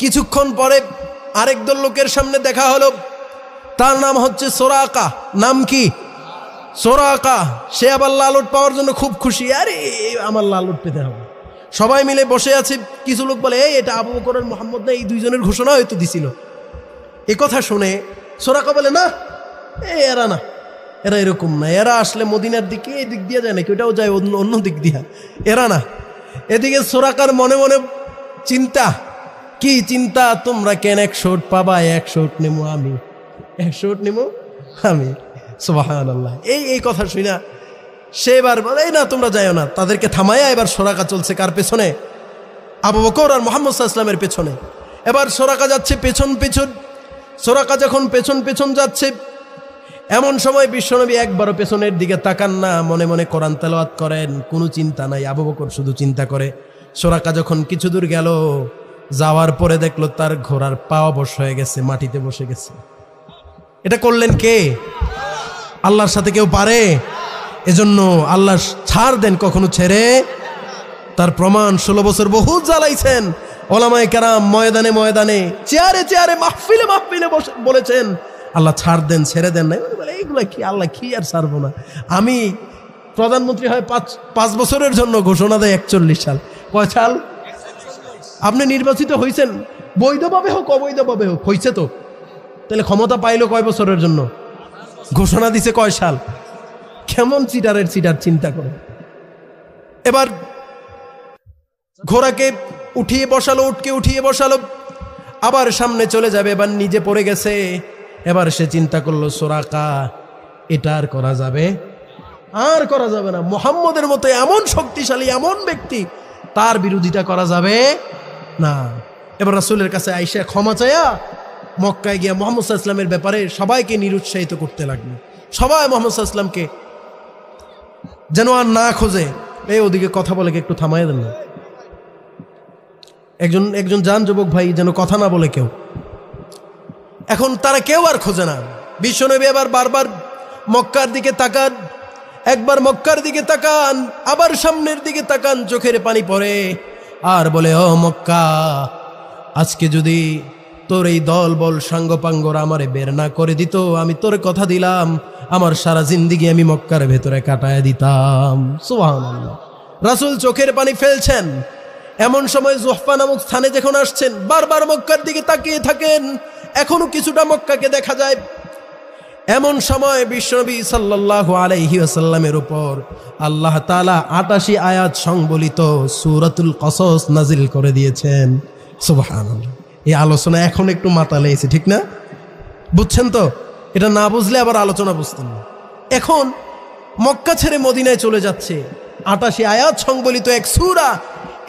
কিছুক্ষণ পরে আরেক দল লোকের সামনে দেখা হলো। তার নাম হচ্ছে সোরাকা। নাম কি? সোরাকা। সে আবার লাল উট পাওয়ার জন্য খুব খুশি। আরে আমার লাল উট পেতে হবে। সবাই মিলে বসে আছে। কিছু লোক বলে, এই এটা আবু বকর আর মুহাম্মদ না, এই দুইজনের ঘোষণা হয়তো দিছিল। এ কথা শুনে সোরাকা বলে, না, এরা না, এরা এরকম না, এরা আসলে মদিনার দিকে এই দিক দিয়ে যায় নাকি, ওটাও যায় অন্য দিক দিয়া, এরা না। এদিকে সোরাকার মনে মনে চিন্তা। কি চিন্তা? তোমরা কেন 100 উট পাবা? 100 উট নেবো আমি, 100 উট নেবো আমি। সুবহানাল্লাহ। এই কথা শুনা সে এবার বলে, না তোমরা যাইও না। তাদেরকে থামাইয়া এবার সোরাকা চলছে কার পেছনে? আবু বকর আর মুহাম্মদ সাল্লাল্লাহু আলাইহি ওয়াসাল্লামের পেছনে। এবার সোরাকা যাচ্ছে পেছন পেছন। সোরাকা যখন পেছন পেছন যাচ্ছে, এমন সময় বিশ্বনবী একবারও পেছনের দিকে তাকান না, মনে মনে কোরআন তেলাওয়াত করেন, কোনো চিন্তা নাই। আবু বকর শুধু চিন্তা করে। সোরাকা যখন কিছু দূর গেল, যাওয়ার পরে দেখলো তার ঘোড়ার পা অবশ হয়ে গেছে, মাটিতে বসে গেছে। এটা করলেন কে? আল্লাহর সাথে কেউ পারে? এজন্য আল্লাহ ছাড় দেন, কখনো ছেড়ে। তার প্রমাণ 16 বছর বহু জ্বালাইছেন ওলামায়ে কেরাম, ময়দানে ময়দানে, চেয়ারে চেয়ারে, মাহফিলে মাহফিলে বলেছেন, আল্লাহ ছাড় দেন, ছেড়ে দেন না। এইগুলা কি? আল্লাহ কি আর ছাড়বো না? আমি প্রধানমন্ত্রী হয় 5 বছরের জন্য, ঘোষণা দেয় 41 সাল। কয় সাল? আপনি নির্বাচিত হয়েছেন, বৈধভাবে হোক অবৈধভাবে হোক, হয়েছে তো, তাহলে ক্ষমতা পাইলো কয় বছরের জন্য? ঘোষণা দিছে কয় সাল? কেমন চিটারের চিটার, চিন্তা করে। এবার ঘোড়াকে উঠিয়ে বসালো, উটকে উঠিয়ে বসালো, আবার সামনে চলে যাবে। এবার নিজে পড়ে গেছে। এবার সে চিন্তা করলো সুরাকা, এটা আর করা যাবে না। মুহাম্মদের মতো এমন শক্তিশালী এমন ব্যক্তি, তার বিরোধিতা করা যাবে না। এবার রাসূলের কাছে আইসা ক্ষমা চায়া মক্কায় গিয়া মুহাম্মদ সাল্লাল্লাহু আলাইহি ওয়াসাল্লামের ব্যাপারে সবাইকে নিরুৎসাহিত করতে লাগলো। সবাই মুহাম্মদ সাল্লাল্লাহু আলাইহি ওয়াসাল্লামকে যেন আর না খোঁজে। এই ওদিকে কথা বলে একটু থামায় দেন না, একজন যান যুবক ভাই, যেন কথা না বলে কেউ। এখন তারা কেউ আর খোঁজে না। বিশ্বনবী এবার বারবার মক্কার দিকে তাকান, একবার মক্কার দিকে তাকান, আবার সামনের দিকে তাকান, চোখের পানি পড়ে আর বলে, ও মক্কা, আজকে যদি তোর এই দল বল সাঙ্গপাঙ্গরা আমারে বের না করে দিত, আমি তোর কথা দিলাম আমার সারা জিন্দিগি আমি মক্কার ভেতরে কাটায় দিতাম। সুবহানাল্লাহ। রাসূল চোখের পানি ফেলছেন। এমন সময় জুহফা নামক স্থানে যখন আসছেন, বারবার মক্কার দিকে তাকিয়ে থাকেন, এখনো কিছুটা মক্কাকে দেখা যায়। এমন সময় বিশ্বনবী সাল্লাল্লাহু আলাইহি ওয়াসাল্লামের উপর আল্লাহ তাআলা ৮৮ আয়াত সংবলিত সূরাতুল কসস নাজিল করে দিয়েছেন। সুবহানাল্লাহ। এই আলোচনা এখন একটু মাথা লেগেছে, ঠিক না? বুঝছেন তো? এটা না বুঝলে আবার আলোচনা বুঝতেন না। এখন মক্কা ছেড়ে মদিনায় চলে যাচ্ছে, ৮৮ আয়াত সংবলিত এক সূরা।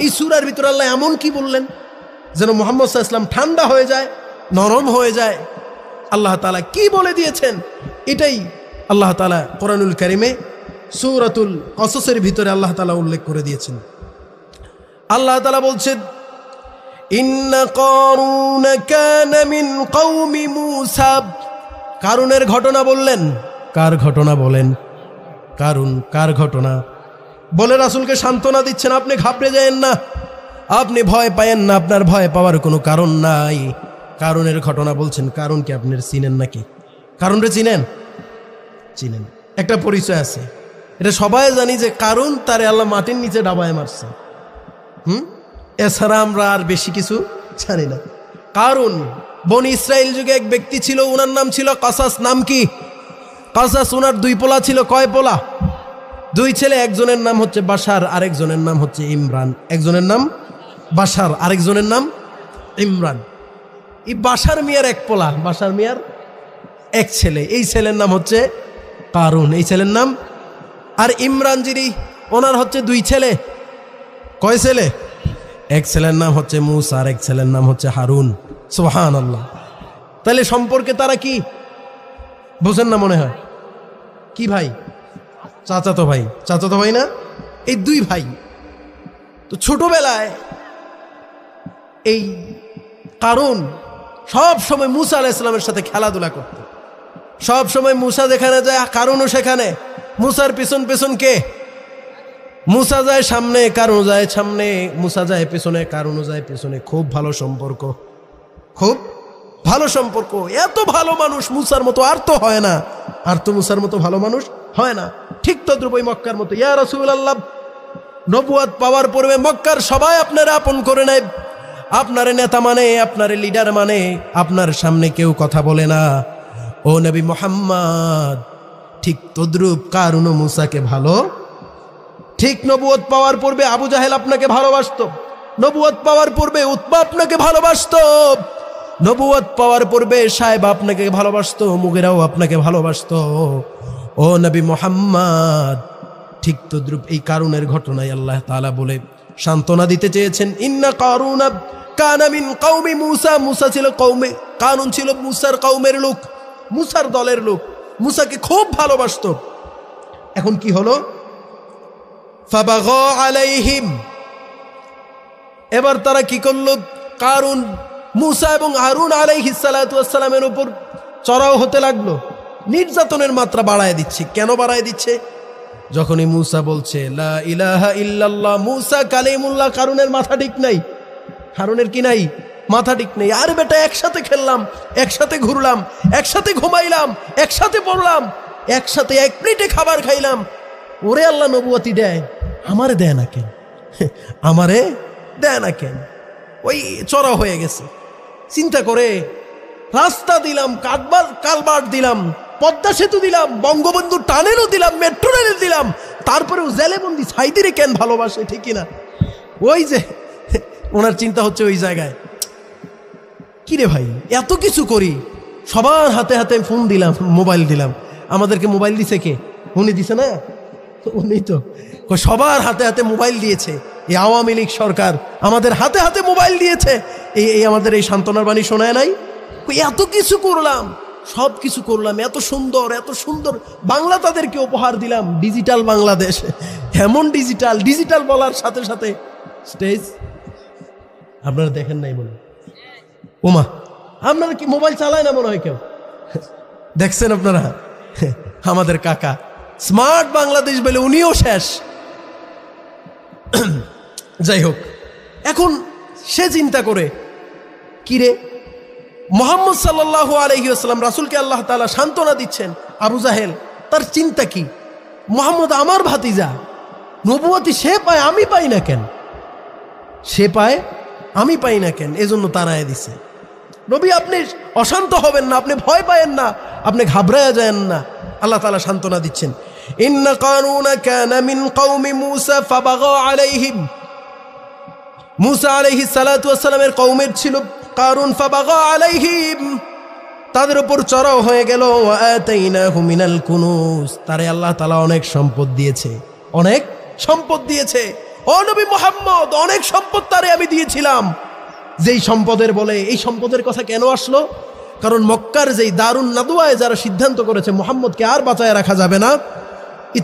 এই সূরার ভিতরে আল্লাহ এমন কি বললেন যেন মুহাম্মদ সাল্লাল্লাহু আলাইহি ওয়াসাল্লাম ঠান্ডা হয়ে যায়, নরম হয়ে যায়। আল্লাহ তাআলা কি বলে দিয়েছেন, এটাই আল্লাহ তাআলা কোরআনুল কারীমে সূরাতুল কসসের ভিতরে আল্লাহ তাআলা উল্লেখ করে দিয়েছেন। আল্লাহ তাআলা বলছেন, ইন্না কারুন কানা মিন কওমি মূসা। কারুনের ঘটনা বললেন। কার ঘটনা বলেন? কার ঘটনা বলে রাসূলকে সান্ত্বনা দিচ্ছেন, আপনি ঘাবড়ে যায়েন না, আপনি ভয় পায়েন না, আপনার ভয় পাওয়ার কোনো কারণ নাই। কারুনের ঘটনা বলছেন। কারুনকে আপনি চিনেন নাকি? কারুনরে চিনেন? একটা পরিচয় আছে, এটা সবাই জানি যে কারুন তারে আল্লাহ মাটির নিচে ডাবায় মারছে। এছাড়া আমরা আর বেশি কিছু জানি না। কারুন বনি ইসরাইল যুগে এক ব্যক্তি ছিল, ওনার নাম ছিল কাসাস। নাম কি? কাসাস। ওনার 2 পোলা ছিল। কয় পোলা? 2 ছেলে। একজনের নাম হচ্ছে বাশার, আরেকজনের নাম হচ্ছে ইমরান। একজনের নাম বাশার, আরেকজনের নাম ইমরান। এই বাশার মিয়ার 1 পোলা, বাশার মিয়ার 1 ছেলে। এই ছেলের নাম হচ্ছে কারুন, এই ছেলের নাম। আর ইমরান যিনি, ওনার হচ্ছে 2 ছেলে। কয় ছেলে? 1 ছেলের নাম হচ্ছে মূসা, আর 1 ছেলের নাম হচ্ছে হারুন। সুবহানাল্লাহ। তাহলে সম্পর্কে তারা কি বুঝেন না মনে হয়? কি ভাই? চাচাতো ভাই না? এই 2 ভাই। তো ছোটবেলায় এই কারুন সব সময় মূসা আলাইহিস সালামের সাথে খেলাধুলা করত। সব সময় মূসা যেখানে যায় কারুনও সেখানে। মূসার পিছন পিছন কে? মূসা যায় সামনে, কারুন যায় সামনে, মূসা যায় পেছনে, কারুনও যায় পেছনে। খুব ভালো সম্পর্ক, খুব ভালো সম্পর্ক। এত ভালো মানুষ মূসার মতো আর তো হয় না, আর তো মূসার মতো ভালো মানুষ হয় না। ঠিক তদ্রুপ ওই মক্কার মতো। ইয়া রাসূলুল্লাহ, নবুয়ত পাওয়ার পূর্বে মক্কার সবাই আপনারা আপন করে নেয়, আপনার নেতা মানে, আপনার লিডার মানে, আপনার সামনে কেউ কথা বলে না। ও নবী মুহাম্মদ, ঠিক তদ্রুপ কারুন ও মূসাকে ভালো। ঠিক নবুয়ত পাওয়ার পূর্বে আবু জাহেল আপনাকে ভালোবাসতো, নবুয়ত পাওয়ার পূর্বে উতবা আপনাকে ভালোবাসতো, নবুয়ত পাওয়ার পূর্বে সাহেব আপনাকে ভালোবাসতো, মুগিরাও আপনাকে ভালোবাসতো। ও নবী মুহাম্মদ, ঠিক তদ্রুপ এই কারুনের ঘটনায় আল্লাহ তাআলা বলে সান্ত্বনা দিতে চেয়েছেন। ইন্না কারুনা কানা মিন কওমি মূসা। মূসা ছিল কওমে, কারুন ছিল মূসার কওমের লোক, মূসার দলের লোক, মূসাকে খুব ভালোবাসতো। এখন কি হলো? ফাবাগা আলাইহিম। এবার তারা কি করলো? কারুন মূসা এবং হারুন আলাইহিস সালাতু ওয়াস সালামের উপর চড়াও হতে লাগলো, নির্যাতনের মাত্রা বাড়ায় দিচ্ছে। কেন বাড়ায় দিচ্ছে? যখনই মূসা বলছে লা ইলাহা ইল্লাল্লাহ, মূসা কালিমুল্লাহ, কারুনের মাথা ঠিক নাই। হারুনের কি নাই? মাথা ঠিক নেই। আর বেটা, একসাথে খেললাম, একসাথে ঘুরলাম, একসাথে ঘুমাইলাম, একসাথে পড়লাম, একসাথে 1 প্লেটে খাবার খাইলাম, ওরে আল্লাহ নবুয়তি দেয়, আমারে দেয় না কেন? আমারে দেয় না কেন? ওই চড়া হয়ে গেছে। চিন্তা করে রাস্তা দিলাম, কালবাট দিলাম, পদ্মা সেতু দিলাম, বঙ্গবন্ধু টানেলও দিলাম, মেট্রো রেল দিলাম, তারপরেও জেলেবন্দি সাইদিরে কেন ভালোবাসে? ঠিকই না? ওই যে ওনার চিন্তা হচ্ছে ওই জায়গায়, কিরে ভাই এত কিছু করি, সবার হাতে হাতে ফোন দিলাম, মোবাইল দিলাম। আমাদেরকে মোবাইল দিছে কে? উনি দিছে না? উনি তো সবার হাতে হাতে মোবাইল দিয়েছে। এই আওয়ামী লীগ সরকার আমাদের হাতে হাতে মোবাইল দিয়েছে। এই আমাদের এই সান্ত্বনার বাণী শোনায় নাই? এত কিছু করলাম, সব কিছু করলাম, এত সুন্দর এত সুন্দর বাংলা তাদেরকে উপহার দিলাম। ডিজিটাল বাংলাদেশ, এমন ডিজিটাল ডিজিটাল বলার সাথে সাথে স্টেজ আপনারা দেখেন নাই মনে? ওমা, আপনারা কি মোবাইল চালায় না মনে হয় কেউ? দেখছেন আপনারা? আমাদের কাকা স্মার্ট বাংলাদেশ বলে উনিও শেষ। যাই হোক, এখন সে চিন্তা করে, কিরে মুহাম্মদ সাল্লাল্লাহু আলাইহি ওয়াসাল্লাম রাসূলকে আল্লাহ তাআলা সান্ত্বনা দিচ্ছেন। আবু জাহেল তার চিন্তা কি, মুহাম্মদ আমার ভাতিজা, নবুয়তি সে পায় আমি পাই না কেন? সে পায় আমি পাই না কেন? এজন্য তাড়ায় দিছে। নবী আপনি অশান্ত হবেন না, আপনি ভয় পায়েন না, আপনি ঘাবড়ায়া যায়েন না। আল্লাহ তাআলা সান্ত্বনা দিচ্ছেন, ইন্না কারুনা কানা মিন কওমি মূসা ফাবাগা আলাইহিম। মূসা আলাইহিস সালাতু ওয়াস সালামের কওমের ছিল কারুন, ফাবাগা আলাইহিম, তাদের উপর চড়াও হয়ে গেল। ওয়া আতাইনাহু মিনাল কুনুজ, তারে আল্লাহ তাআলা অনেক সম্পদ দিয়েছে, অনেক সম্পদ দিয়েছে। ও নবী মুহাম্মদ, অনেক সম্পদ তারে আমি দিয়েছিলাম। যেই সম্পদের বলে, এই সম্পদের কথা কেন আসলো? কারণ মক্কার যেই দারুন নাদওয়ায় যারা সিদ্ধান্ত করেছে মুহাম্মদকে আর বাঁচায় রাখা যাবে না,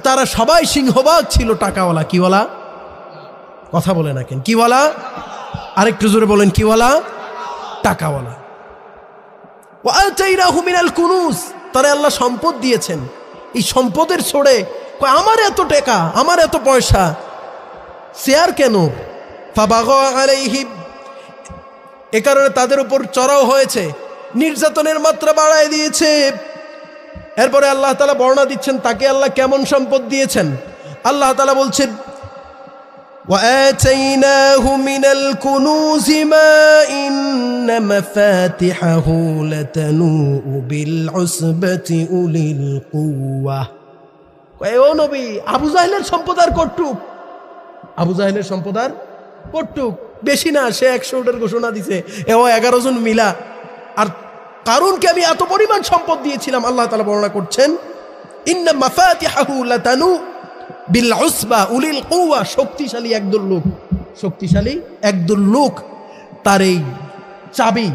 তারা সবাই সিংহভাগ ছিল টাকাওয়ালা। কিওয়ালা? কথা বলে না কেন? কিওয়ালা? আরেকটু জোরে বলেন, কিওয়ালা? টাকাওয়ালা। ওয়া আতাইনাহু মিনাল কুনুজ, তারা আল্লাহ সম্পদ দিয়েছেন। এই সম্পদের ছড়ে আমার এত টাকা, আমার এত পয়সা, শেয়ার কেন? ফাবাগা আলাইহিম, এ কারণে তাদের উপর চড়াও হয়েছে, নির্যাতনের মাত্রা বাড়ায় দিয়েছে। এরপরে আল্লাহ তাআলা বর্ণনা দিচ্ছেন তাকে আল্লাহ কেমন সম্পদ দিয়েছেন। আল্লাহ তাআলা বলছেন, وَآتَيْنَاهُ مِنَ الْكُنُوزِ مَا إِنَّ مَفَاتِحَهُ لَتَنُوءُ بِالْعُصْبَةِ أُولِي الْقُوَّةِ। ও নবী, আবু জাহেলের সম্পদ আর কটুক, আবু জাহেলের সম্পদ আর কটুক, বেশি না। সে 100 উটের ঘোষণা দিছে, এও 11 জন মিলা। আর কারুনকে আমি এত পরিমাণ সম্পদ দিয়েছিলাম। আল্লাহ তাআলা বর্ণনা করছেন, ইন্না মাফাতিহাহু লাতানু বিল উসবা উলিল কুওয়া, শক্তিশালী একদল লোক, শক্তিশালী একদল লোক তার এই চাবি,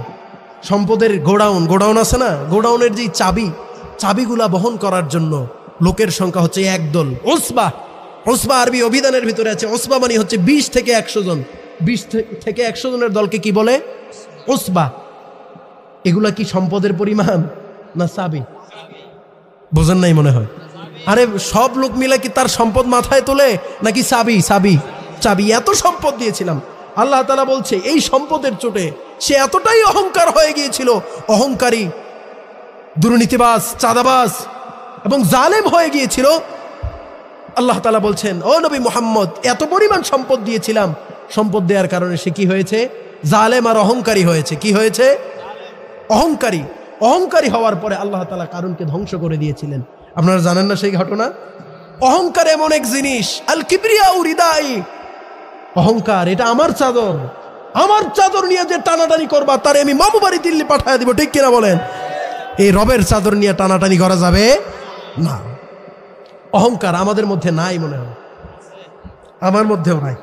সম্পদের গোডাউন আছে না, গোডাউনের যে চাবিগুলা বহন করার জন্য লোকের সংখ্যা হচ্ছে একদল। উসবা, উসবা আরবি অভিধানের ভিতরে আছে, উসবা মানে হচ্ছে 20 থেকে 100 জন। 20 থেকে 100 জনের দলকে কি বলে? উসবা। এগুলা কি সম্পদের পরিমাণ না চাবি? বোঝেন নাই মনে হয়? আরে সব লোক মিলে কি তার সম্পদ মাথায় তোলে নাকি চাবি? এত সম্পদ দিয়েছিলাম। আল্লাহ তাআলা বলছে এই সম্পদের চোটে সে এতটাই অহংকার হয়ে গিয়েছিল, অহংকারী, দুর্নীতিবাজ, চাঁদাবাজ এবং জালেম হয়ে গিয়েছিল। আল্লাহ তাআলা বলছেন, ও নবী মুহাম্মদ, এত পরিমাণ সম্পদ দিয়েছিলাম, সম্পদ দেওয়ার কারণে সে কি হয়েছে? জালেম আর অহংকারী হয়েছে। কি হয়েছে? অহংকারী হওয়ার পরে আল্লাহ তাআলা কারুনকে ধ্বংস করে দিয়েছিলেন। আপনারা জানেন না সেই ঘটনা? অহংকার এমন এক জিনিস, আল কিবরিয়াউ রিদাই, অহংকার এটা আমার চাদর নিয়ে যে টানাটানি করবা তারে আমি মামু বাড়ি দিল্লি পাঠায় দিব। ঠিক কিনা বলেন? এই রবের চাদর নিয়ে টানাটানি করা যাবে না। অহংকার আমাদের মধ্যে নাই মনে হয়, আমার মধ্যেও নাই।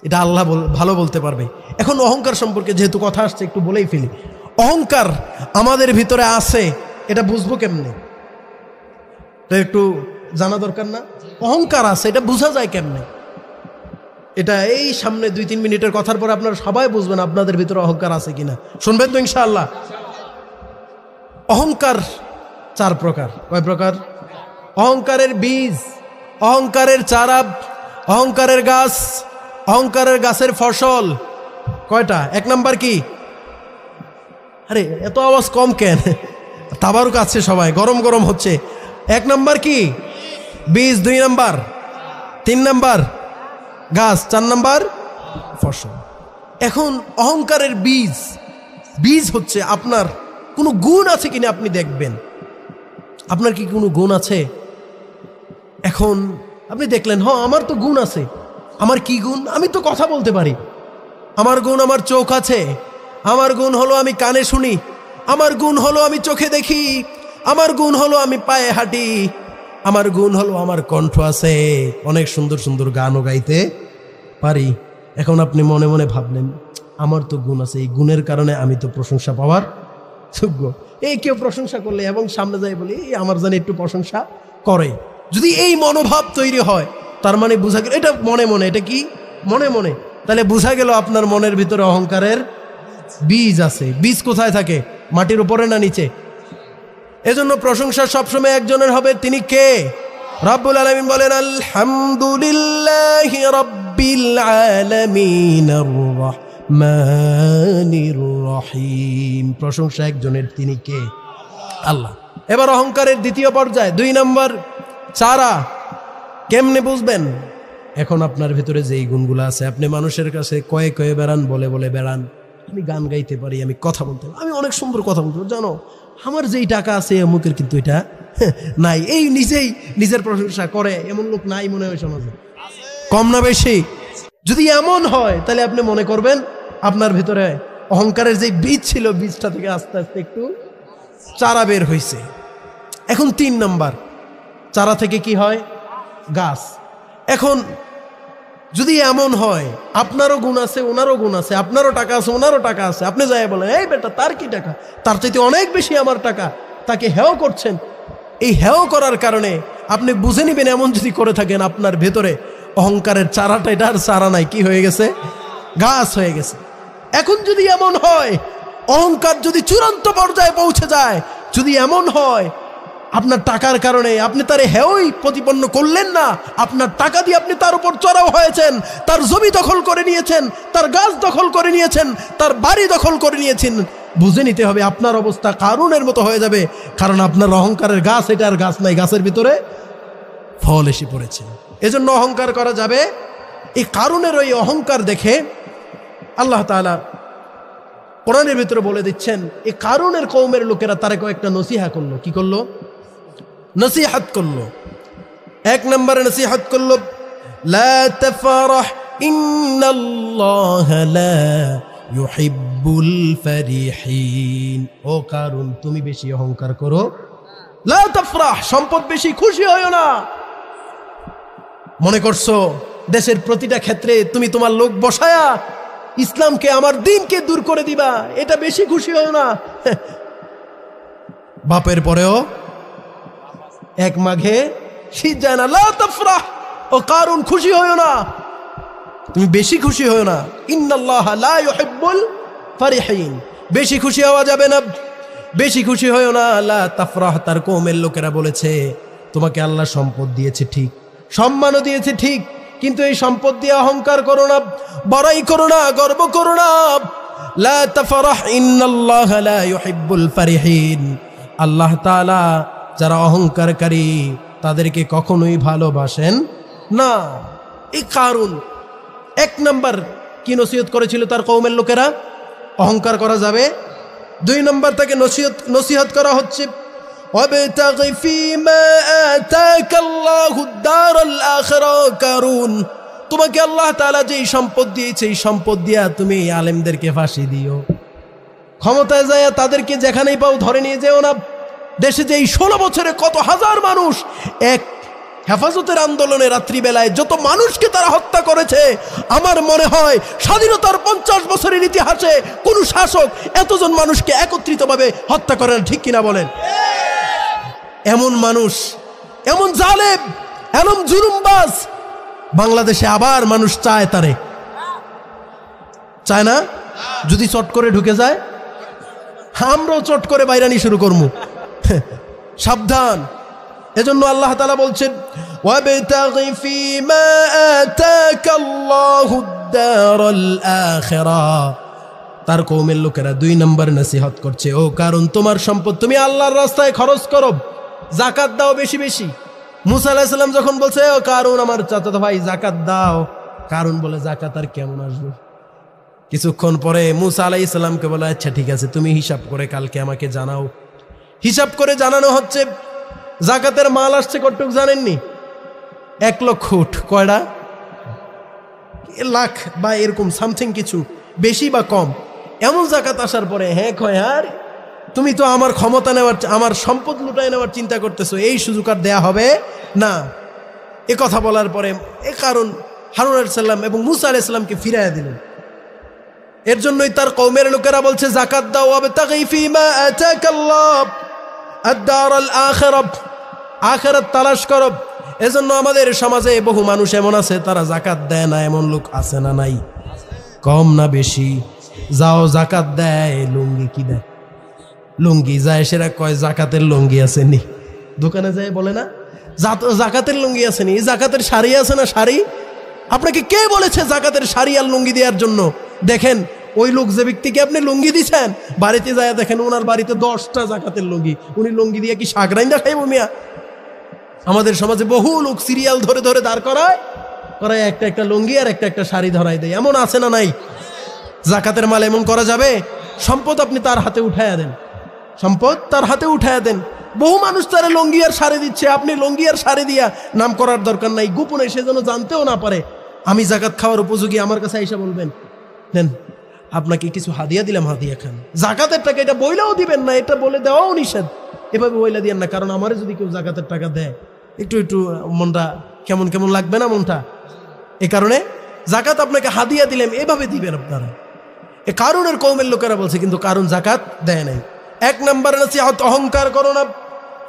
এটা আল্লাহ ভালো বলতে পারবে। এখন অহংকার সম্পর্কে যেহেতু কথা আসছে একটু বলেই ফেলি। অহংকার আমাদের ভিতরে আছে, এটা বুঝবো কেমনে? তো একটু জানা দরকার না? অহংকার আছে, এটা বোঝা যায় কেমনে? এটা এই সামনে 2-3 মিনিটের কথার পরে আপনারা সবাই বুঝবেন আপনাদের ভিতরে অহংকার আছে কিনা। শুনবেন তো ইনশাআল্লাহ? অহংকার 4 প্রকার। কয় প্রকার? অহংকারের বীজ, অহংকারের চারা, অহংকারের গাছ, অহংকারের গাছের ফসল। কয়টা? 1 নাম্বার কি? আরে এত আওয়াজ কম কেন? তাবারুক আছে সবাই, গরম হচ্ছে। 1 নাম্বার কি? বীজ। 2 নাম্বার, 3 নাম্বার গাছ, 4 নাম্বার ফসল। এখন অহংকারের বীজ হচ্ছে আপনার কোনো গুণ আছে কিনা আপনি দেখবেন। আপনার কি কোনো গুণ আছে? এখন আপনি দেখলেন, হ্যাঁ আমার তো গুণ আছে। আমার কি গুণ? আমি তো কথা বলতে পারি। আমার গুণ আমার চোখ আছে। আমার গুণ হলো আমি কানে শুনি। আমার গুণ হলো আমি চোখে দেখি, আমার গুণ হলো আমি পায়ে হাঁটি, আমার গুণ হলো আমার কণ্ঠ আছে, অনেক সুন্দর সুন্দর গানও গাইতে পারি। এখন আপনি মনে মনে ভাবলেন আমার তো গুণ আছে, এই গুণের কারণে আমি তো প্রশংসা পাওয়ার যোগ্য। এই কেউ প্রশংসা করলে এবং সামনে যাই বলি এই আমার জানি একটু প্রশংসা করে, যদি এই মনোভাব তৈরি হয় তার মানে বোঝা গেল এটা মনে মনে, এটা কি মনে মনে, তাহলে বোঝা গেল আপনার মনের ভিতরে অহংকারের বীজ আছে। বীজ কোথায় থাকে? মাটির উপরে না নিচে? এজন্য প্রশংসা সবসময় একজনের হবে, তিনি কে? রব্বুল আলামিন বলেন আলহামদুলিল্লাহি রাব্বিল আলামিন আর রহমানির রহিম। প্রশংসা একজনের, তিনি কে? আল্লাহ। এবার অহংকারের দ্বিতীয় পর্যায়, 2 নম্বর চারা। কেমনে বুঝবেন? এখন আপনার ভিতরে যেই গুণগুলো আছে, আপনি মানুষের কাছে কয়ে কয়ে বেড়ান, বলে বলে বেড়ান, আমি গান গাইতে পারি, আমি কথা বলতে পারি, আমি অনেক সুন্দর কথা বলতে পারি, জানো আমার যেই টাকা আছে অমুকের কিন্তু এটা নাই। এই নিজেই নিজের প্রশংসা করে এমন লোক নাই মনে হয় সমাজে? কম না বেশি? যদি এমন হয় তাহলে আপনি মনে করবেন আপনার ভিতরে অহংকারের যে বীজ ছিল, বীজটা থেকে আস্তে আস্তে একটু চারা বের হয়েছে। এখন 3 নম্বর, চারা থেকে কি হয়? গাছ। এখন যদি এমন হয় আপনারও গুণ আছে, ওনারও গুণ আছে, আপনারও টাকা আছে, ওনারও টাকা আছে, আপনি যাই বলেন এই বেটা তার কি টাকা, তার চাইতে অনেক বেশি আমার টাকা, তাকে হেয় করছেন। এই হেয় করার কারণে আপনি বুঝে নিবেন, এমন যদি করে থাকেন আপনার ভেতরে অহংকারের চারাটা, এটা আর চারা নাই, কি হয়ে গেছে? গাছ হয়ে গেছে। এখন যদি এমন হয়, অহংকার যদি চূড়ান্ত পর্যায়ে পৌঁছে যায়, যদি এমন হয় আপনার টাকার কারণে আপনি তার হেয়ই প্রতিপন্ন করলেন না, আপনার টাকা দিয়ে আপনি তার উপর চড়াও হয়েছেন, তার জমি দখল করে নিয়েছেন, তার গাছ দখল করে নিয়েছেন, তার বাড়ি দখল করে নিয়েছেন, বুঝে নিতে হবে আপনার অবস্থা কারুনের মতো হয়ে যাবে। কারণ আপনার অহংকারের গাছ, এটা আর গাছ নাই, গাছের ভিতরে ফল এসে পড়েছে। এজন্য অহংকার করা যাবে। এই কারুনের ওই অহংকার দেখে আল্লাহ তাআলা কোরআনের ভিতরে বলে দিচ্ছেন, এই কারুনের কওমের লোকেরা তারা কয়েকটা নসিহা করলো। কি করলো? নসিহত করলো। 1 নম্বরে নসিহত করলো, লা তাফরাহ ইন্নাল্লাহা লা ইউহিব্বুল ফারিহিন। ও কারুন, তুমি বেশি অহংকার করো। লা তাফরাহ, সম্পদ বেশি খুশি হয়ো না। মনে করছো দেশের প্রতিটা ক্ষেত্রে তুমি তোমার লোক বসায়া ইসলামকে, আমার দ্বীনকে দূর করে দিবা, এটা বেশি খুশি হয়ো না। বাপের পরেও 1 মাঘে শীত যায় না। লা তাফরাহ, ও কারুন খুশি হয়ো না, তুমি বেশি খুশি হয়ো না। ইন্নাল্লাহা লা ইউহিব্বুল ফারিহিন, বেশি খুশি হওয়া যাবে না, বেশি খুশি হয়ো না। লা তাফরাহ, তার কওমের লোকেরা বলেছে তোমাকে আল্লাহ সম্পদ দিয়েছে ঠিক, সম্মানও দিয়েছে ঠিক, কিন্তু এই সম্পদ দিয়ে অহংকার করো না, বড়াই করো না, গর্ব করো না। লা তাফরাহ ইন্নাল্লাহা লা ইউহিব্বুল ফারিহিন। আল্লাহ তাআলা যারা অহংকারকারী তাদেরকে কখনোই ভালোবাসেন না। এই কারুন 1 নম্বর কি নসিহত করেছিল তার কওমের লোকেরা? অহংকার করা যাবে। 2 নম্বর তাকে নসিহত করা হচ্ছে, ওয়াবতাগি ফীমা আতাকাল্লাহুদ দারাল আখিরা। কারুন, তোমাকে আল্লাহ তাআলা যেই সম্পদ দিয়েছে, এই সম্পদ দিয়া তুমি আলেমদেরকে ফাঁসি দিও, ক্ষমতায় যায় তাদেরকে যেখানেই পাও ধরে নিয়ে যেও না। দেশে যে এই 16 বছরে কত হাজার মানুষ এক হেফাজতের আন্দোলনে রাত্রিবেলায় যত মানুষকে তারা হত্যা করেছে, আমার মনে হয় স্বাধীনতার 50 বছরের ইতিহাসে কোন শাসক এতজন মানুষকে একত্রিতভাবে হত্যা করেন, ঠিক কিনা বলেন? এমন মানুষ, এমন জালেম, এমন জুলুমবাজ বাংলাদেশে আবার মানুষ চায় তারে? চায় না? যদি চট করে ঢুকে যায়, আমরাও চট করে বাইরানি শুরু করবো। সাবধান। এজন্য আল্লাহ তাআলা বলছেন, ওয়াবতাগি ফীমা আতাকাল্লাহুদ দারাল আখিরা। তার কওমের লোকেরা 2 নম্বর নসিহত করছে, ও কারণ তোমার সম্পদ তুমি আল্লাহর রাস্তায় খরচ করো, যাকাত দাও বেশি বেশি। মুসা আলাইহিস সালাম যখন বলছে, ও কারণ আমার চাচাতো ভাই জাকাত দাও, কারণ বলে জাকাত আর কেমন আসবে? কিছুক্ষণ পরে মুসা আলাইহিস সালামকে বলে, আচ্ছা ঠিক আছে, তুমি হিসাব করে কালকে আমাকে জানাও। হিসাব করে জানানো হচ্ছে, জাকাতের মাল আসছে কতটুক জানেননি? 1 লক্ষ উট। কয়টা? লাখ বা এরকম সামথিং কিছু, বেশি বা কম। এমন জাকাত আসার পরে হ্যাঁ কয়, আর তুমি তো আমার ক্ষমতা নেওয়ার, আমার সম্পদ লুটায় নেওয়ার চিন্তা করতেছো, এই সুযোগ আর দেয়া হবে না। এ কথা বলার পরে এ কারণ হারুন আলাইহিস সালাম এবং মুসা আলাইহিস সালামকে ফিরাইয়া দিলেন। এর জন্যই তার কওমের লোকেরা বলছে যাকাত দাও, ওয়াবতাগি ফীমা আতাকাল্লাহ আদ-দারাল আখিরাহ, আখিরাত তালাশ করো। এজন্য আমাদের সমাজে বহু মানুষ এমন আছে তারা যাকাত দেয় না, এমন লোক আছে না নাই? কম না বেশি? যাও যাকাত দেয়, লুঙ্গি কি দেয়? লুঙ্গি যায়, সেরা কয় জাকাতের লুঙ্গি আসেনি। দোকানে যায় বলে না জাকাতের লুঙ্গি আসেনি, জাকাতের শাড়ি আছে না শাড়ি? আপনাকে কে বলেছে জাকাতের শাড়ি আর লুঙ্গি দেওয়ার জন্য? দেখেন ওই লোক যে ব্যক্তিকে আপনি লুঙ্গি দিচ্ছেন, বাড়িতে যায় দেখেন ওনার বাড়িতে 10টা জাকাতের লুঙ্গি। উনি লুঙ্গি দিয়ে কি শাক রাইন্দা খাইব মিয়া? আমাদের সমাজে বহু লোক সিরিয়াল ধরে ধরে দাঁড় করায় একটা একটা লুঙ্গি আর একটা একটা শাড়ি ধরাই দেয়। এমন আছে না নাই? জাকাতের মাল এমন করা যাবে? সম্পদ আপনি তার হাতে উঠাইয়া দেন, সম্পদ তার হাতে উঠাইয়া দেন। বহু মানুষ তারা লুঙ্গি আর শাড়ি দিচ্ছে, আপনি লুঙ্গি আর শাড়ি দিয়া নাম করার দরকার নাই, গোপনে সে যেন জানতেও না পারে আমি জাকাত খাওয়ার উপযোগী। আমার কাছে আইসা বলবেন দেন আপনাকে কিছু হাদিয়া দিলাম, হাদিয়া খান। জাকাতের টাকা এটা বইলাও দিবেন না, এটা বলে দেওয়াও নিষেধ। এভাবে বইলা দিয়েন না, কারণ আমারে যদি কেউ জাকাতের টাকা দেয় একটু একটু মনটা কেমন কেমন লাগবে না মনটা? এ কারণে জাকাত আপনাকে হাদিয়া দিলাম এভাবে দিবেন আপনারা। এ কারুনের কওমের লোকেরা বলছে, কিন্তু কারুন জাকাত দেয় নাই। 1 নম্বরে নসিহত, অহংকার করো না,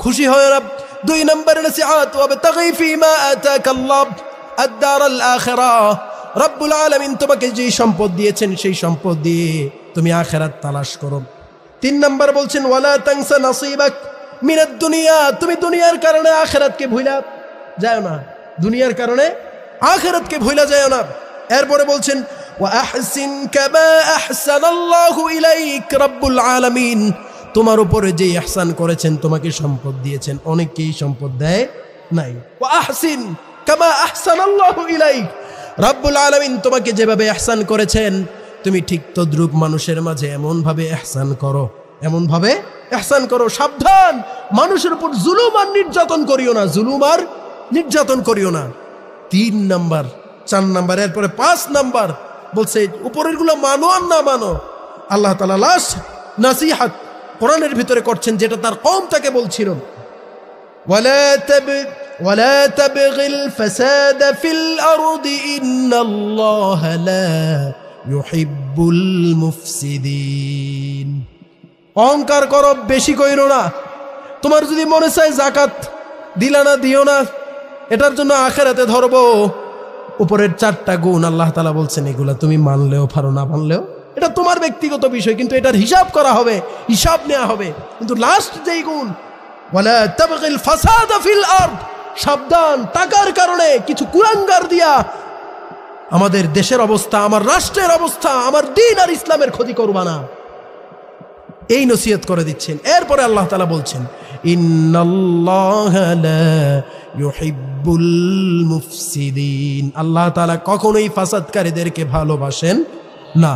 খুশি হয় না। 2 নম্বরে নসিহত, ওয়াবতাগি ফীমা আতাকাল্লাহ আদ-দারাল আখিরাহ, রব্বুল আলামিন তোমাকে যে সম্পদ দিয়েছেন সেই সম্পদ দিয়ে তুমি আখিরাত তালাশ করো। 3 নম্বর বলছেন ওয়ালা তানসা নাসিবাক মিনাদ দুনিয়া, তুমি দুনিয়ার কারণে আখিরাতকে ভুলা যায় না, দুনিয়ার কারণে আখিরাতকে ভুলা যায় না। এরপরে বলছেন ওয়া আহসিন কামা আহসানাল্লাহু ইলাইক, রব্বুল আলামিন তোমার উপরে যে ইহসান করেছেন, তোমাকে সম্পদ দিয়েছেন, অনেকেই সম্পদ দেয় নাই। ওয়া আহসিন কামা আহসানাল্লাহু ইলাইক, রব্বুল আলামিন তোমাকে যেভাবে ইহসান করেছেন তুমি ঠিক তদ্রূপ মানুষের মাঝে এমনভাবে ইহসান করো, এমনভাবে ইহসান করো। সাবধান, মানুষের উপর জুলুম আর নির্যাতন করিও না, জুলুম আর নির্যাতন করিও না। 3 নাম্বার, 4 নাম্বার, এরপরে 5 নাম্বার বলছে উপরের গুলো মানো আর না মানো। আল্লাহ তাআলা লাস্ট নসিহত কোরআনের ভিতরে করছেন, যেটা তার কওম তাকে বলছিল, ওয়ালা তাবগিল ফাসাদা ফিল আরদি ইন্নাল্লাহা লা ইউহিব্বুল মুফসিদিন। অহংকার করো, বেশি কইরো না। তোমার যদি মনে চায় জাকাত দিলা না, দিও না, এটার জন্য আখিরাতে ধরবো। উপরের 4টা গুণ আল্লাহ তাআলা বলছেন, এগুলা তুমি মানলেও পারো, না মানলেও এটা তোমার ব্যক্তিগত বিষয়, কিন্তু এটার হিসাব করা হবে, হিসাব নেওয়া হবে। কিন্তু লাস্ট যেই গুণ ওয়ালা তাবগিল ফাসাদা ফিল আরদ, সাবধান, টাকার কারণে কিছু কুলাঙ্গার দিয়া আমাদের দেশের অবস্থা, আমার রাষ্ট্রের অবস্থা, আমার দ্বীন আর ইসলামের ক্ষতি করবা না, এই নসিহত করে দিচ্ছেন। এরপরে আল্লাহ তাআলা বলছেন ইন্নাল্লাহা লা ইউহিব্বুল মুফসিদিন, আল্লাহ তাআলা কখনোই ফাসাদকারীদেরকে ভালোবাসেন না,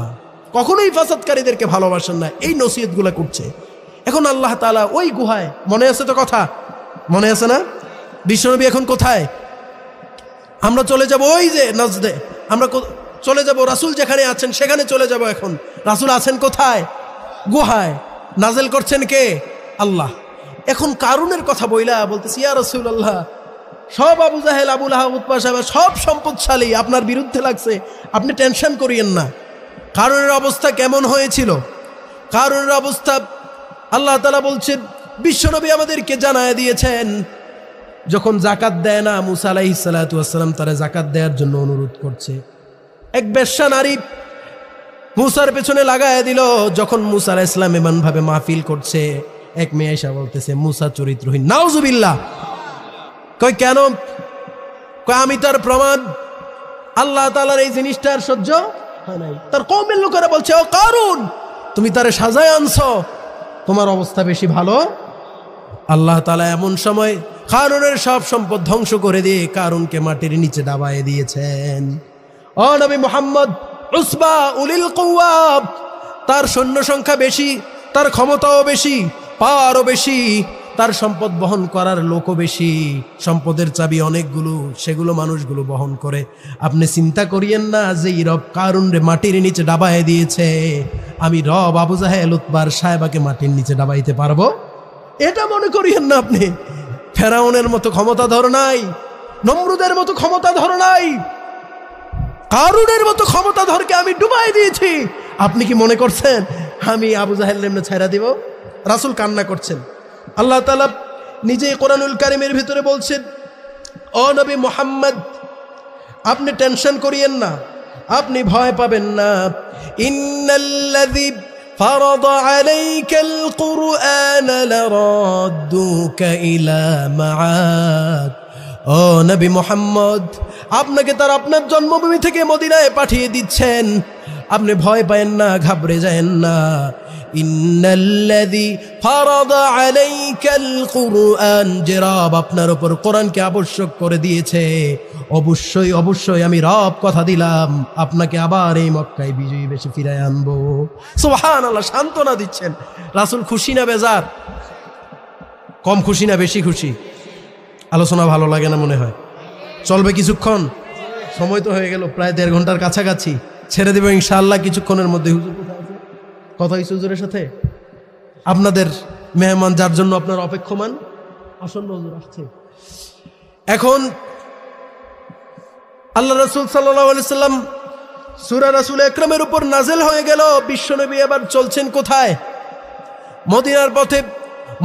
কখনোই ফাসাদকারীদেরকে ভালোবাসেন না। এই নসিহতগুলো করছে। এখন আল্লাহ তাআলা ওই গুহায়, মনে আছে তো কথা, মনে আছে না? বিশ্বনবী এখন কোথায়? আমরা চলে যাব ওই যে নাজদে, আমরা চলে যাব, রাসূল যেখানে আছেন সেখানে চলে যাব। এখন রাসূল আছেন কোথায়? গুহায়। নাজেল করছেন কে? আল্লাহ। এখন কারুনের কথা বইলা বলতেছি, ইয়া রাসূলুল্লাহ, সব আবু জাহেল, আবু লাহাব, উতবা সাহেব সব সম্পদশালী আপনার বিরুদ্ধে লাগছে, আপনি টেনশন করিয়েন না। কারুনের অবস্থা কেমন হয়েছিল? কারুনের অবস্থা আল্লাহ তাআলা বলছেন, বিশ্বনবী আমাদেরকে জানায় দিয়েছেন, যখন জাকাত দেয় না, মুসা আলাইহিস সালাতু ওয়াস সালাম তারা জাকাত দেওয়ার জন্য অনুরোধ করছে। এক বেশ্যা নারী মুসার পেছনে লাগায় দিল। যখন মুসা আলাইহিস সালাম এমন ভাবে মাহফিল করছে, এক মেয়ে এসে বলতেছে মুসা চরিত্রহীন। নাউজুবিল্লাহ। কই কেন? কই আমি তার প্রমাণ, আল্লাহ তাআলার এই জিনিসটার সহ্য হয় নাই। তার কওমের লোকেরা বলছে, ও কারুন, তুমি তারে সাজায় আনছো, তোমার অবস্থা বেশি ভালো। আল্লাহ তাআলা এমন সময় কারুনের সব সম্পদ ধ্বংস করে দিয়ে কারুনকে মাটির নিচে দাবায় দিয়েছেন। ও নবী মুহাম্মদ, উসবা উলিল কুওয়া, তার সৈন্য সংখ্যা বেশি, তার ক্ষমতাও বেশি, পাওয়ারও বেশি, তার সম্পদ বহন করার লোকও বেশি, সম্পদের চাবি অনেকগুলো, সেগুলো মানুষগুলো বহন করে। আপনি চিন্তা করিয়েন না যে এই রব কারুন রে মাটির নিচে ডাবায় দিয়েছে, আমি রব আবু জাহেল উতবার সাহেবাকে মাটির নিচে ডাবাইতে পারবো? এটা মনে করিয়েন না। আপনি ফেরাউনের মতো ক্ষমতাধর নাই, নমরুদের মতো ক্ষমতাধর নাই, কারুনের মতো ক্ষমতাধরকে আমি ডুবাই দিয়েছি। আপনি কি মনে করছেন আমি আবু জাহেল এমনি ছাইরা দিব? রাসূল কান্না করছেন। আল্লাহ তাআলা নিজেই কোরআনুল কারীমের ভিতরে বলছেন, ও নবী মুহাম্মদ, আপনি টেনশন করিয়েন না, আপনি ভয় পাবেন না। ইন্নাল্লাযী ফারাদা আলাইকাল কুরআন লারাদ্দুকা ইলা মাআদ। ও নবী মুহাম্মদ, আপনাকে তার আপনার জন্মভূমি থেকে মদিনায় পাঠিয়ে দিচ্ছেন, আপনি ভয় পায়েন না, ঘাবড়ে যায়েন না। ইন্নাল্লাযী ফারাদা আলাইকাল কুরআন, যে রব আপনার উপর কোরআনকে আবশ্যক করে দিয়েছে, অবশ্যই অবশ্যই আমি রব কথা দিলাম আপনাকে আবার এই মক্কায় বিজয়ী বেশি ফিরায় আনবো। সুবহানাল্লাহ, সান্ত্বনা দিচ্ছেন। রাসূল খুশি না বেজার? কম খুশি না বেশি খুশি? আলোচনা ভালো লাগে না মনে হয়? চলবে কিছুক্ষণ? সময় তো হয়ে গেল প্রায় 1.5 ঘন্টার কাছাকাছি, ছেড়ে দেব ইনশাআল্লাহ কিছুক্ষণের মধ্যে। হুজুর কোথায় আছে? কথা হয়েছে হুজুরের সাথে? আপনাদের মেহমান যার জন্য আপনার অপেক্ষমান, আসন্ন হুজুর আসছে। এখন আল্লাহ রাসূল সাল্লাল্লাহু আলাইহি সাল্লাম সূরা রাসূল আকরামের উপর নাযিল হয়ে গেল। বিশ্বনবী এবার চলছেন কোথায়? মদিনার পথে।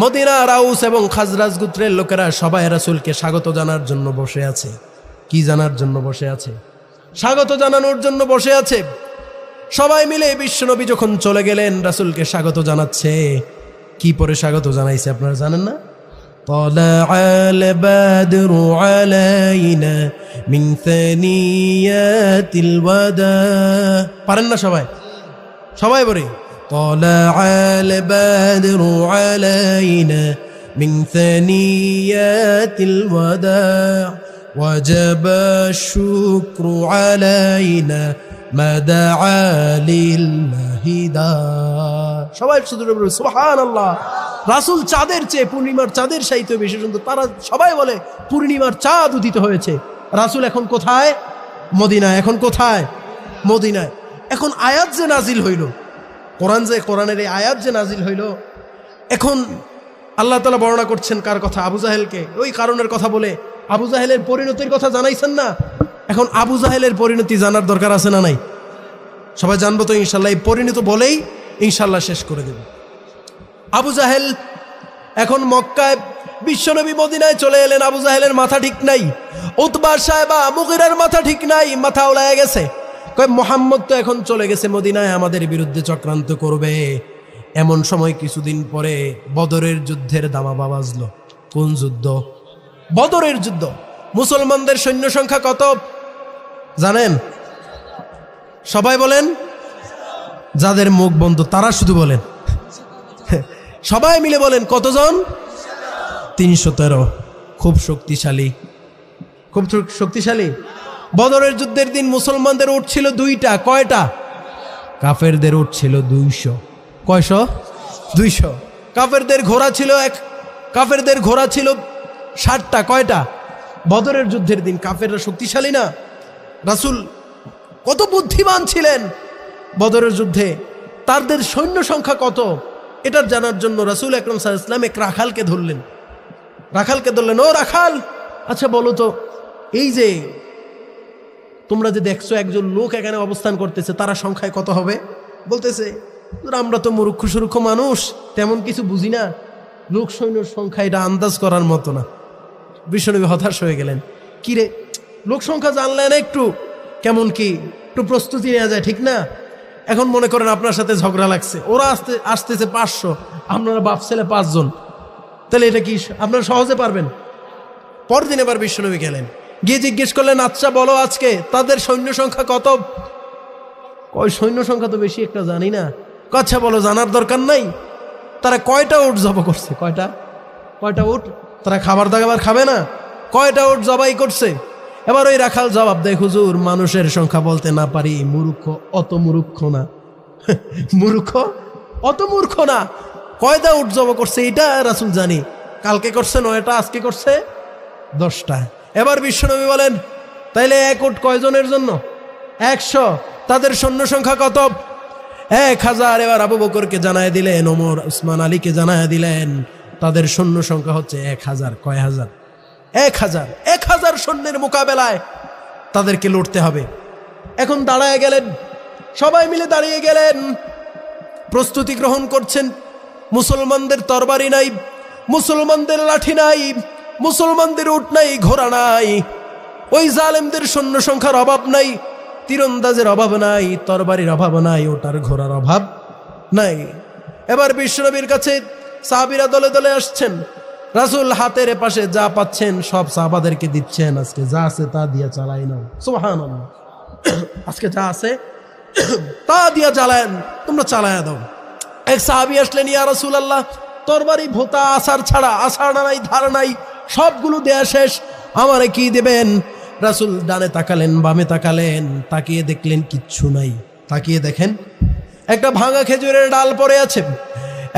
মদিনার আউস এবং খাজরাজ গোত্রের লোকেরা সবাই রাসূলকে স্বাগত জানার জন্য বসে আছে। কি জানার জন্য বসে আছে? স্বাগত জানানোর জন্য বসে আছে। সবাই মিলে বিশ্বনবী যখন চলে গেলেন, রাসূলকে স্বাগত জানাচ্ছে। কি পরে স্বাগত জানাইছে আপনারা জানেন না? طلع البدر علينا من ثنيات الوداع। পারেন না সবাই? সবাই বলি طلع البدر علينا من ثنيات الوداع وجب الشكر علينا ما دعا لله داع। সবাই শুধু বলে সুবহানাল্লাহ। রাসূল চাঁদের চেয়ে, পূর্ণিমার চাঁদের চাইতে বেশি সুন্দর। তারা সবাই বলে পূর্ণিমার চাঁদ উদিত হয়েছে। রাসূল এখন কোথায়? মদিনায়। এখন কোথায়? মদিনায়। এখন আয়াত যে নাজিল হইল, কোরআনের এই আয়াত যে নাজিল হইল, এখন আল্লাহ তাআলা বর্ণনা করছেন কার কথা? আবু জাহেলকে। ওই কারণের কথা বলে আবু জাহেলের পরিণতির কথা জানাইছেন না? এখন আবু জাহেলের পরিণতি জানার দরকার আছে না নাই? সবাই জানবো তো ইনশাল্লাহ। এই পরিণত বলেই ইনশাল্লাহ শেষ করে দেব। আবু জাহেল এখন মক্কায়, বিশ্বনবী মদিনায় চলে এলেন। আবু জাহেলের মাথা ঠিক নাই, উতবা সাহেবা মুগিরার মাথা ঠিক নাই, মাথা উড়ায় গেছে। কয় মুহাম্মদ তো এখন চলে গেছে মদিনায়, আমাদের বিরুদ্ধে চক্রান্ত করবে। এমন সময় কিছুদিন পরে বদরের যুদ্ধের দামামা বাজলো। কোন যুদ্ধ? বদরের যুদ্ধ। মুসলমানদের সৈন্য সংখ্যা কত জানেন? সবাই বলেন। যাদের মুখ বন্ধ তারা শুধু বলেন, সবাই মিলে বলেন কতজন? 313। খুব শক্তিশালী, খুব শক্তিশালী। বদরের যুদ্ধের দিন মুসলমানদের উট ছিল 2টা। কয়টা? কাফেরদের উট ছিল 200। কয়শো? 200। কাফেরদের ঘোড়া ছিল কাফেরদের ঘোড়া ছিল 60টা। কয়টা? বদরের যুদ্ধের দিন। কাফেররা শক্তিশালী না? রাসূল কত বুদ্ধিমান ছিলেন বদরের যুদ্ধে, তাদের সৈন্য সংখ্যা কত এটার জানার জন্য রাসূল আকরাম সাল্লাল্লাহু আলাইহি ওয়াসাল্লাম এক রাখালকে ধরলেন। ও রাখাল, আচ্ছা বলো তো, এই যে তোমরা যে দেখছো একজন লোক এখানে অবস্থান করতেছে, তারা সংখ্যায় কত হবে? বলতেছে আমরা তো মূর্খ সুরুক্ষ মানুষ, তেমন কিছু বুঝি না, লোক সৈন্যর সংখ্যা এটা আন্দাজ করার মতো না। বিশ্বনবী হতাশ হয়ে গেলেন। কিরে, লোক সংখ্যা জানলে না একটু কেমন কি একটু প্রস্তুতি নেওয়া যায়, ঠিক না? এখন মনে করেন আপনার সাথে ঝগড়া লাগছে, ওরা আসতেছে 500, আপনারা বাপ ছেলে 5 জন, তাহলে এটা কি আপনারা সহজে পারবেন? পরদিন এবার বিশ্বনবী গেলেন, গিয়ে জিজ্ঞেস করলেন আচ্ছা বলো আজকে তাদের সৈন্য সংখ্যা কত? কয় সৈন্য সংখ্যা তো বেশি একটা জানি না। আচ্ছা বলো, জানার দরকার নাই। তারা কয়টা উট জবাই করছে? কয়টা উট? তারা খাবার দাবার খাবে না? কয়টা উট জবাই করছে? এবার ওই রাখাল জবাব দেয়, হুজুর মানুষের সংখ্যা বলতে না পারি, মূর্খ অত মূর্খ না। মূর্খ অত মূর্খ না, কয়টা উট জবাই করছে এটা রাসূল জানি। কালকে করছে 9টা, আজকে করছে 10টা। এবার বিশ্বনবী বলেন তাইলে 1 উট কয়জনের জন্য? 100। তাদের সৈন্য সংখ্যা কত? 1000। এবার আবু বকরকে জানায় দিলেন, ওমর উসমান আলীকে জানায় দিলেন তাদের সৈন্য সংখ্যা হচ্ছে 1000। কয় হাজার? 1000। 1000 সৈন্যের মোকাবেলায় তাদেরকে লড়তে হবে। এখন দাঁড়ায় গেলেন, সবাই মিলে দাঁড়িয়ে গেলেন, প্রস্তুতি গ্রহণ করছেন। মুসলমানদের তরবারি নাই, মুসলমানদের লাঠি নাই, মুসলমানদের উট নাই, ঘোড়া নাই। ওই জালেমদের সৈন্য সংখ্যার অভাব নাই, তীরন্দাজের অভাব নাই, তরবারির অভাব নাই, ওটার ঘোড়ার অভাব নাই। এবার বিশ্বনবীর কাছে সাহাবীরা দলে দলে আসছেন। রাসূল হাতের পাশে যা পাচ্ছেন সব সাহাবাদেরকে দিচ্ছেন, আজকে যা আছে তা দিয়ে চালাই নাও। সুবহানাল্লাহ। আজকে যা আছে তা দিয়ে চালায়েন, তোমরা চালায়া দাও। এক সাহাবী আসলেন, ইয়া রাসূলুল্লাহ, তরবারি ভোতা আসার ছাড়া, আসার নাই, ধার নাই, সবগুলো দেয়া শেষ, আমারে কি দেবেন? রাসূল ডানে তাকালেন, বামে তাকালেন, তাকিয়ে দেখলেন কিচ্ছু নাই। তাকিয়ে দেখেন একটা ভাঙা খেজুরের ডাল পড়ে আছে।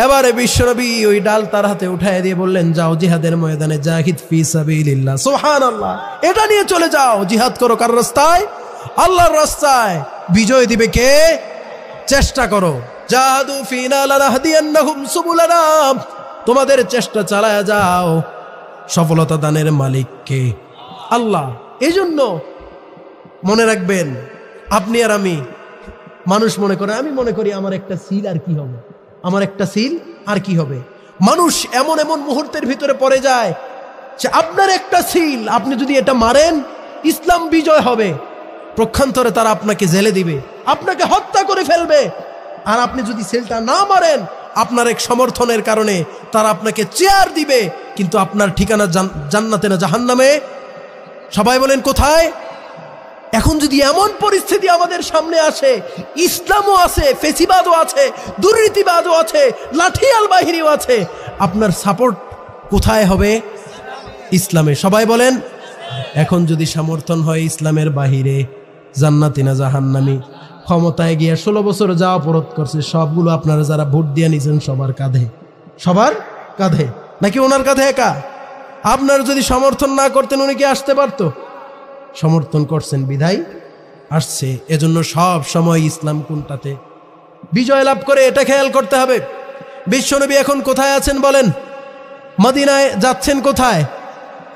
এবারে বিশ্বনবী ওই ডাল তার হাতে উঠায় দিয়ে বললেন, যাও জিহাদের ময়দানে, জাহিদ ফি সাবিলিল্লাহ। সুবহানাল্লাহ। এটা নিয়ে চলে যাও, জিহাদ করো কার রাস্তায়? আল্লাহর রাস্তায়। বিজয় দিবে কে? চেষ্টা করো। জাহাদু ফিনা লানাহদিয়ান্নাহুম সুবুলানা। তোমাদের চেষ্টা চালায়া যাও, সফলতা দানের মালিক কে? আল্লাহ। এই জন্য মনে রাখবেন, আপনি আর আমি, মানুষ মনে করে, আমি মনে করি আমার একটা সিল আর কি হবে, আমার একটা সিল আর কি হবে। মানুষ এমন এমন মুহূর্তের ভিতরে পড়ে যায় যে আপনার একটা সিল, আপনি যদি এটা মারেন ইসলাম বিজয় হবে, পক্ষান্তরে তারা আপনাকে জেলে দিবে, আপনাকে হত্যা করে ফেলবে। আর আপনি যদি সিলটা না মারেন, আপনার এক সমর্থনের কারণে তারা আপনাকে চেয়ার দিবে, কিন্তু আপনার ঠিকানা জান্নাতে না জাহান্নামে। সবাই বলেন কোথায়? এখন যদি এমন পরিস্থিতি আমাদের সামনে আসে, ইসলামও আছে, ফেসিবাদও আছে, দুর্নীতিবাদও আছে, লাঠিয়াল বাহিনীও আছে, আপনার সাপোর্ট কোথায় হবে? ইসলামে। সবাই বলেন। এখন যদি সমর্থন হয় ইসলামের বাহিরে, জান্নাতি না জাহান্নামী, ক্ষমতায় গিয়ে 16 বছর যাওয়া পরত করছে, সবগুলো আপনারা যারা ভোট দিয়ে নিয়েছেন সবার কাঁধে, সবার কাঁধে, নাকি ওনার কাঁধে একা? আপনার যদি সমর্থন না করতেন উনি কি আসতে পারতো? সমর্থন করছেন বিধায় আসছে। এজন্য সব সময় ইসলাম কোনটাতে বিজয় লাভ করে এটা খেয়াল করতে হবে। বিশ্বনবী এখন কোথায় আছেন বলেন? মদিনায় যাচ্ছেন কোথায়?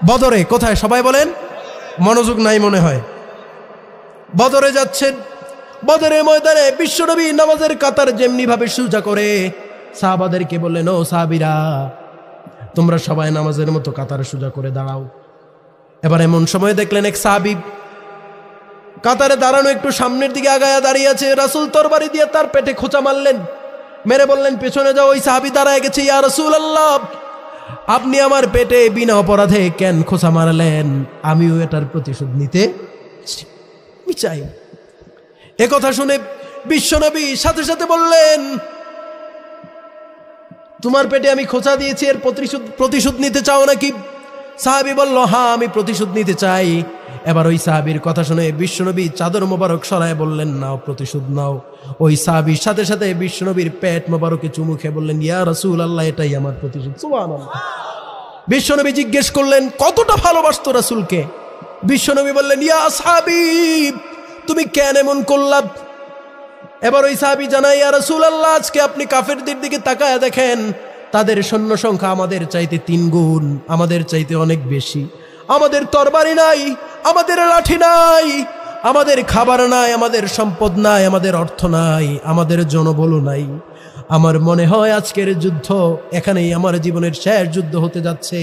বদরে। কোথায়? সবাই বলেন। মনোযোগ নাই মনে হয়। বদরে যাচ্ছেন। বদরের ময়দানে বিশ্বনবী নামাজের কাতার যেমনি ভাবে সোজা করে সাহাবাদেরকে বললেন, ও সাহাবীরা, তোমরা সবাই নামাজের মতো কাতারে সোজা করে দাঁড়াও। এবার এমন সময় দেখলেন এক সাহাবী কাতারে দাঁড়ানো একটু সামনের দিকে আগায়া দাঁড়িয়ে আছে। রাসূল তরবারি দিয়ে তার পেটে খোঁচা মারলেন, মেরে বললেন, পেছনে যাও। ওই সাহাবী দাঁড়ায় গেছে, ইয়া রাসূলুল্লাহ, আপনি আমার পেটে বিনা অপরাধে কেন খোঁচা মারলেন? আমিও এটার প্রতিশোধ নিতে চাই। এ কথা শুনে বিশ্বনবী সাথে সাথে বললেন, তোমার পেটে আমি খোঁচা দিয়েছি, এর প্রতিশোধ নিতে চাও নাকি? সাহাবী বলল, হ্যাঁ, আমি প্রতিশোধ নিতে চাই। এবার ওই সাহাবীর কথা শুনে বিশ্বনবী চাদর মোবারক সরায় বললেন, নাও, প্রতিশোধ নাও। ওই সাহাবীর সাথে সাথে বিশ্বনবীর পেট মোবারকে চুমু খেয়ে বললেন, ইয়া রাসূলুল্লাহ, এটাই আমার প্রতিশোধ। সুবহানাল্লাহ। বিশ্বনবী জিজ্ঞেস করলেন, কতটা ভালোবাসতো রাসূলকে? বিশ্বনবী বললেন, ইয়া আসহাবী, তুমি কেন এমন করলা? এবার ওই সাহাবী জানায়, ইয়া রাসূলুল্লাহ, আজকে আপনি কাফেরদের দিকে তাকায় দেখেন, তাদের সৈন্য সংখ্যা আমাদের চাইতে 3 গুণ, আমাদের চাইতে অনেক বেশি। আমাদের তরবারি নাই, আমাদের লাঠি নাই, আমাদের খাবার নাই, আমাদের সম্পদ নাই, আমাদের অর্থ নাই, আমাদের জনবল নাই। আমার মনে হয় আজকের যুদ্ধ এখানেই আমার জীবনের শেষ যুদ্ধ হতে যাচ্ছে।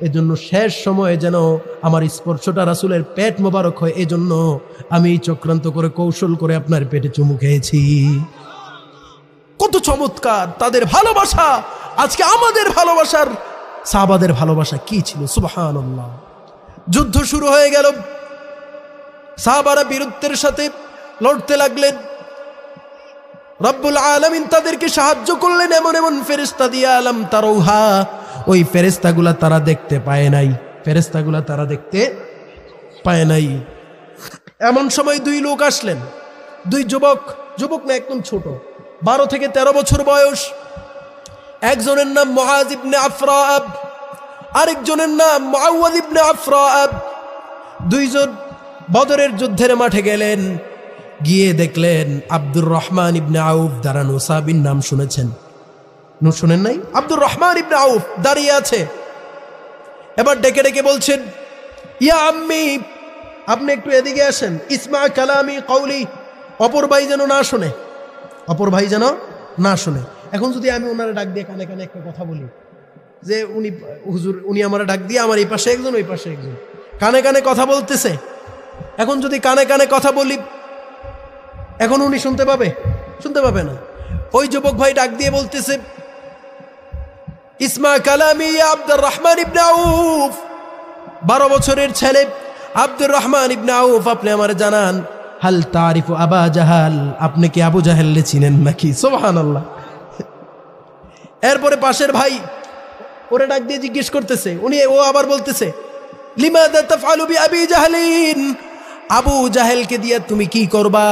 এজন্য শেষ সময়ে যেন আমার স্পর্শটা রাসূলের পেট মোবারক হয়, এজন্য আমি চক্রান্ত করে কৌশল করে আপনার পেটে চুমু খেয়েছি। কত চমৎকার তাদের ভালোবাসা! আজকে আমাদের ভালোবাসার, সাহাবাদের ভালোবাসা কি ছিল! সুবহানাল্লাহ। যুদ্ধ শুরু হয়ে গেল। সাহাবারা বীরত্বের সাথে লড়তে লাগলেন। রব্বুল আলামিন তাদেরকে সাহায্য করলেন এমন এমন ফেরেশতা দিয়ে, আলাম তারৌহা, ওই ফেরেশতাগুলা তারা দেখতে পায় নাই, ফেরেশতাগুলা তারা দেখতে পায় নাই। এমন সময় 2 লোক আসলেন, 2 যুবক, যুবক না একদম ছোট, 12 থেকে 13 বছর বয়স। একজনের নাম মুআয ইবনে আফরা, আরেকজনের নাম মুআওয়ায ইবনে আফরা। দুইজন বদরের যুদ্ধের মাঠে গেলেন, গিয়ে দেখলেন আব্দুর রহমান ইবনে আউফ দাঁড়ানো। সাহাবীর নাম শুনেছেন? শুনেন নাই? আব্দুর রহমান ইবনে আউফ দাঁড়িয়ে আছে। এবার ডেকে ডেকে বলছেন, ইয়া আম্মি, আপনি একটু এদিকে আসেন, ইসমা কালামি কওলি, অপর ভাই যেন না শুনে, অপর ভাই যেন না শুনে। এখন যদি আমি ওনারা ডাক দিয়ে কানে কানে একটা কথা বলি যে উনি হুজুর, উনি আমার ডাক দিয়ে আমার এই পাশে একজন ওই পাশে একজন কানে কানে কথা বলতেছে, এখন যদি কানে কানে কথা বলি, এখন উনি শুনতে পাবে? শুনতে পাবে না। ওই যুবক ভাই ডাক দিয়ে বলতেছে, ইসমা কালামি ইয়া আব্দুর রহমান ইবনে আউফ, 12 বছরের ছেলে আব্দুর রহমান ইবনে আউফ, আপনি আমার জানান, হাল তারিফু আবা জাহাল, আপনি কি আবু জাহেলকে চিনেন নাকি? সুবহানাল্লাহ। এরপরে পাশের ভাই ওরে ডাক দিয়ে জিজ্ঞেস করতেছে, ও আবার বলতেছে, লিমাযা তাফআলু বি আবি জাহলিন, আবু জাহেলকে দিয়ে তুমি কি করবা?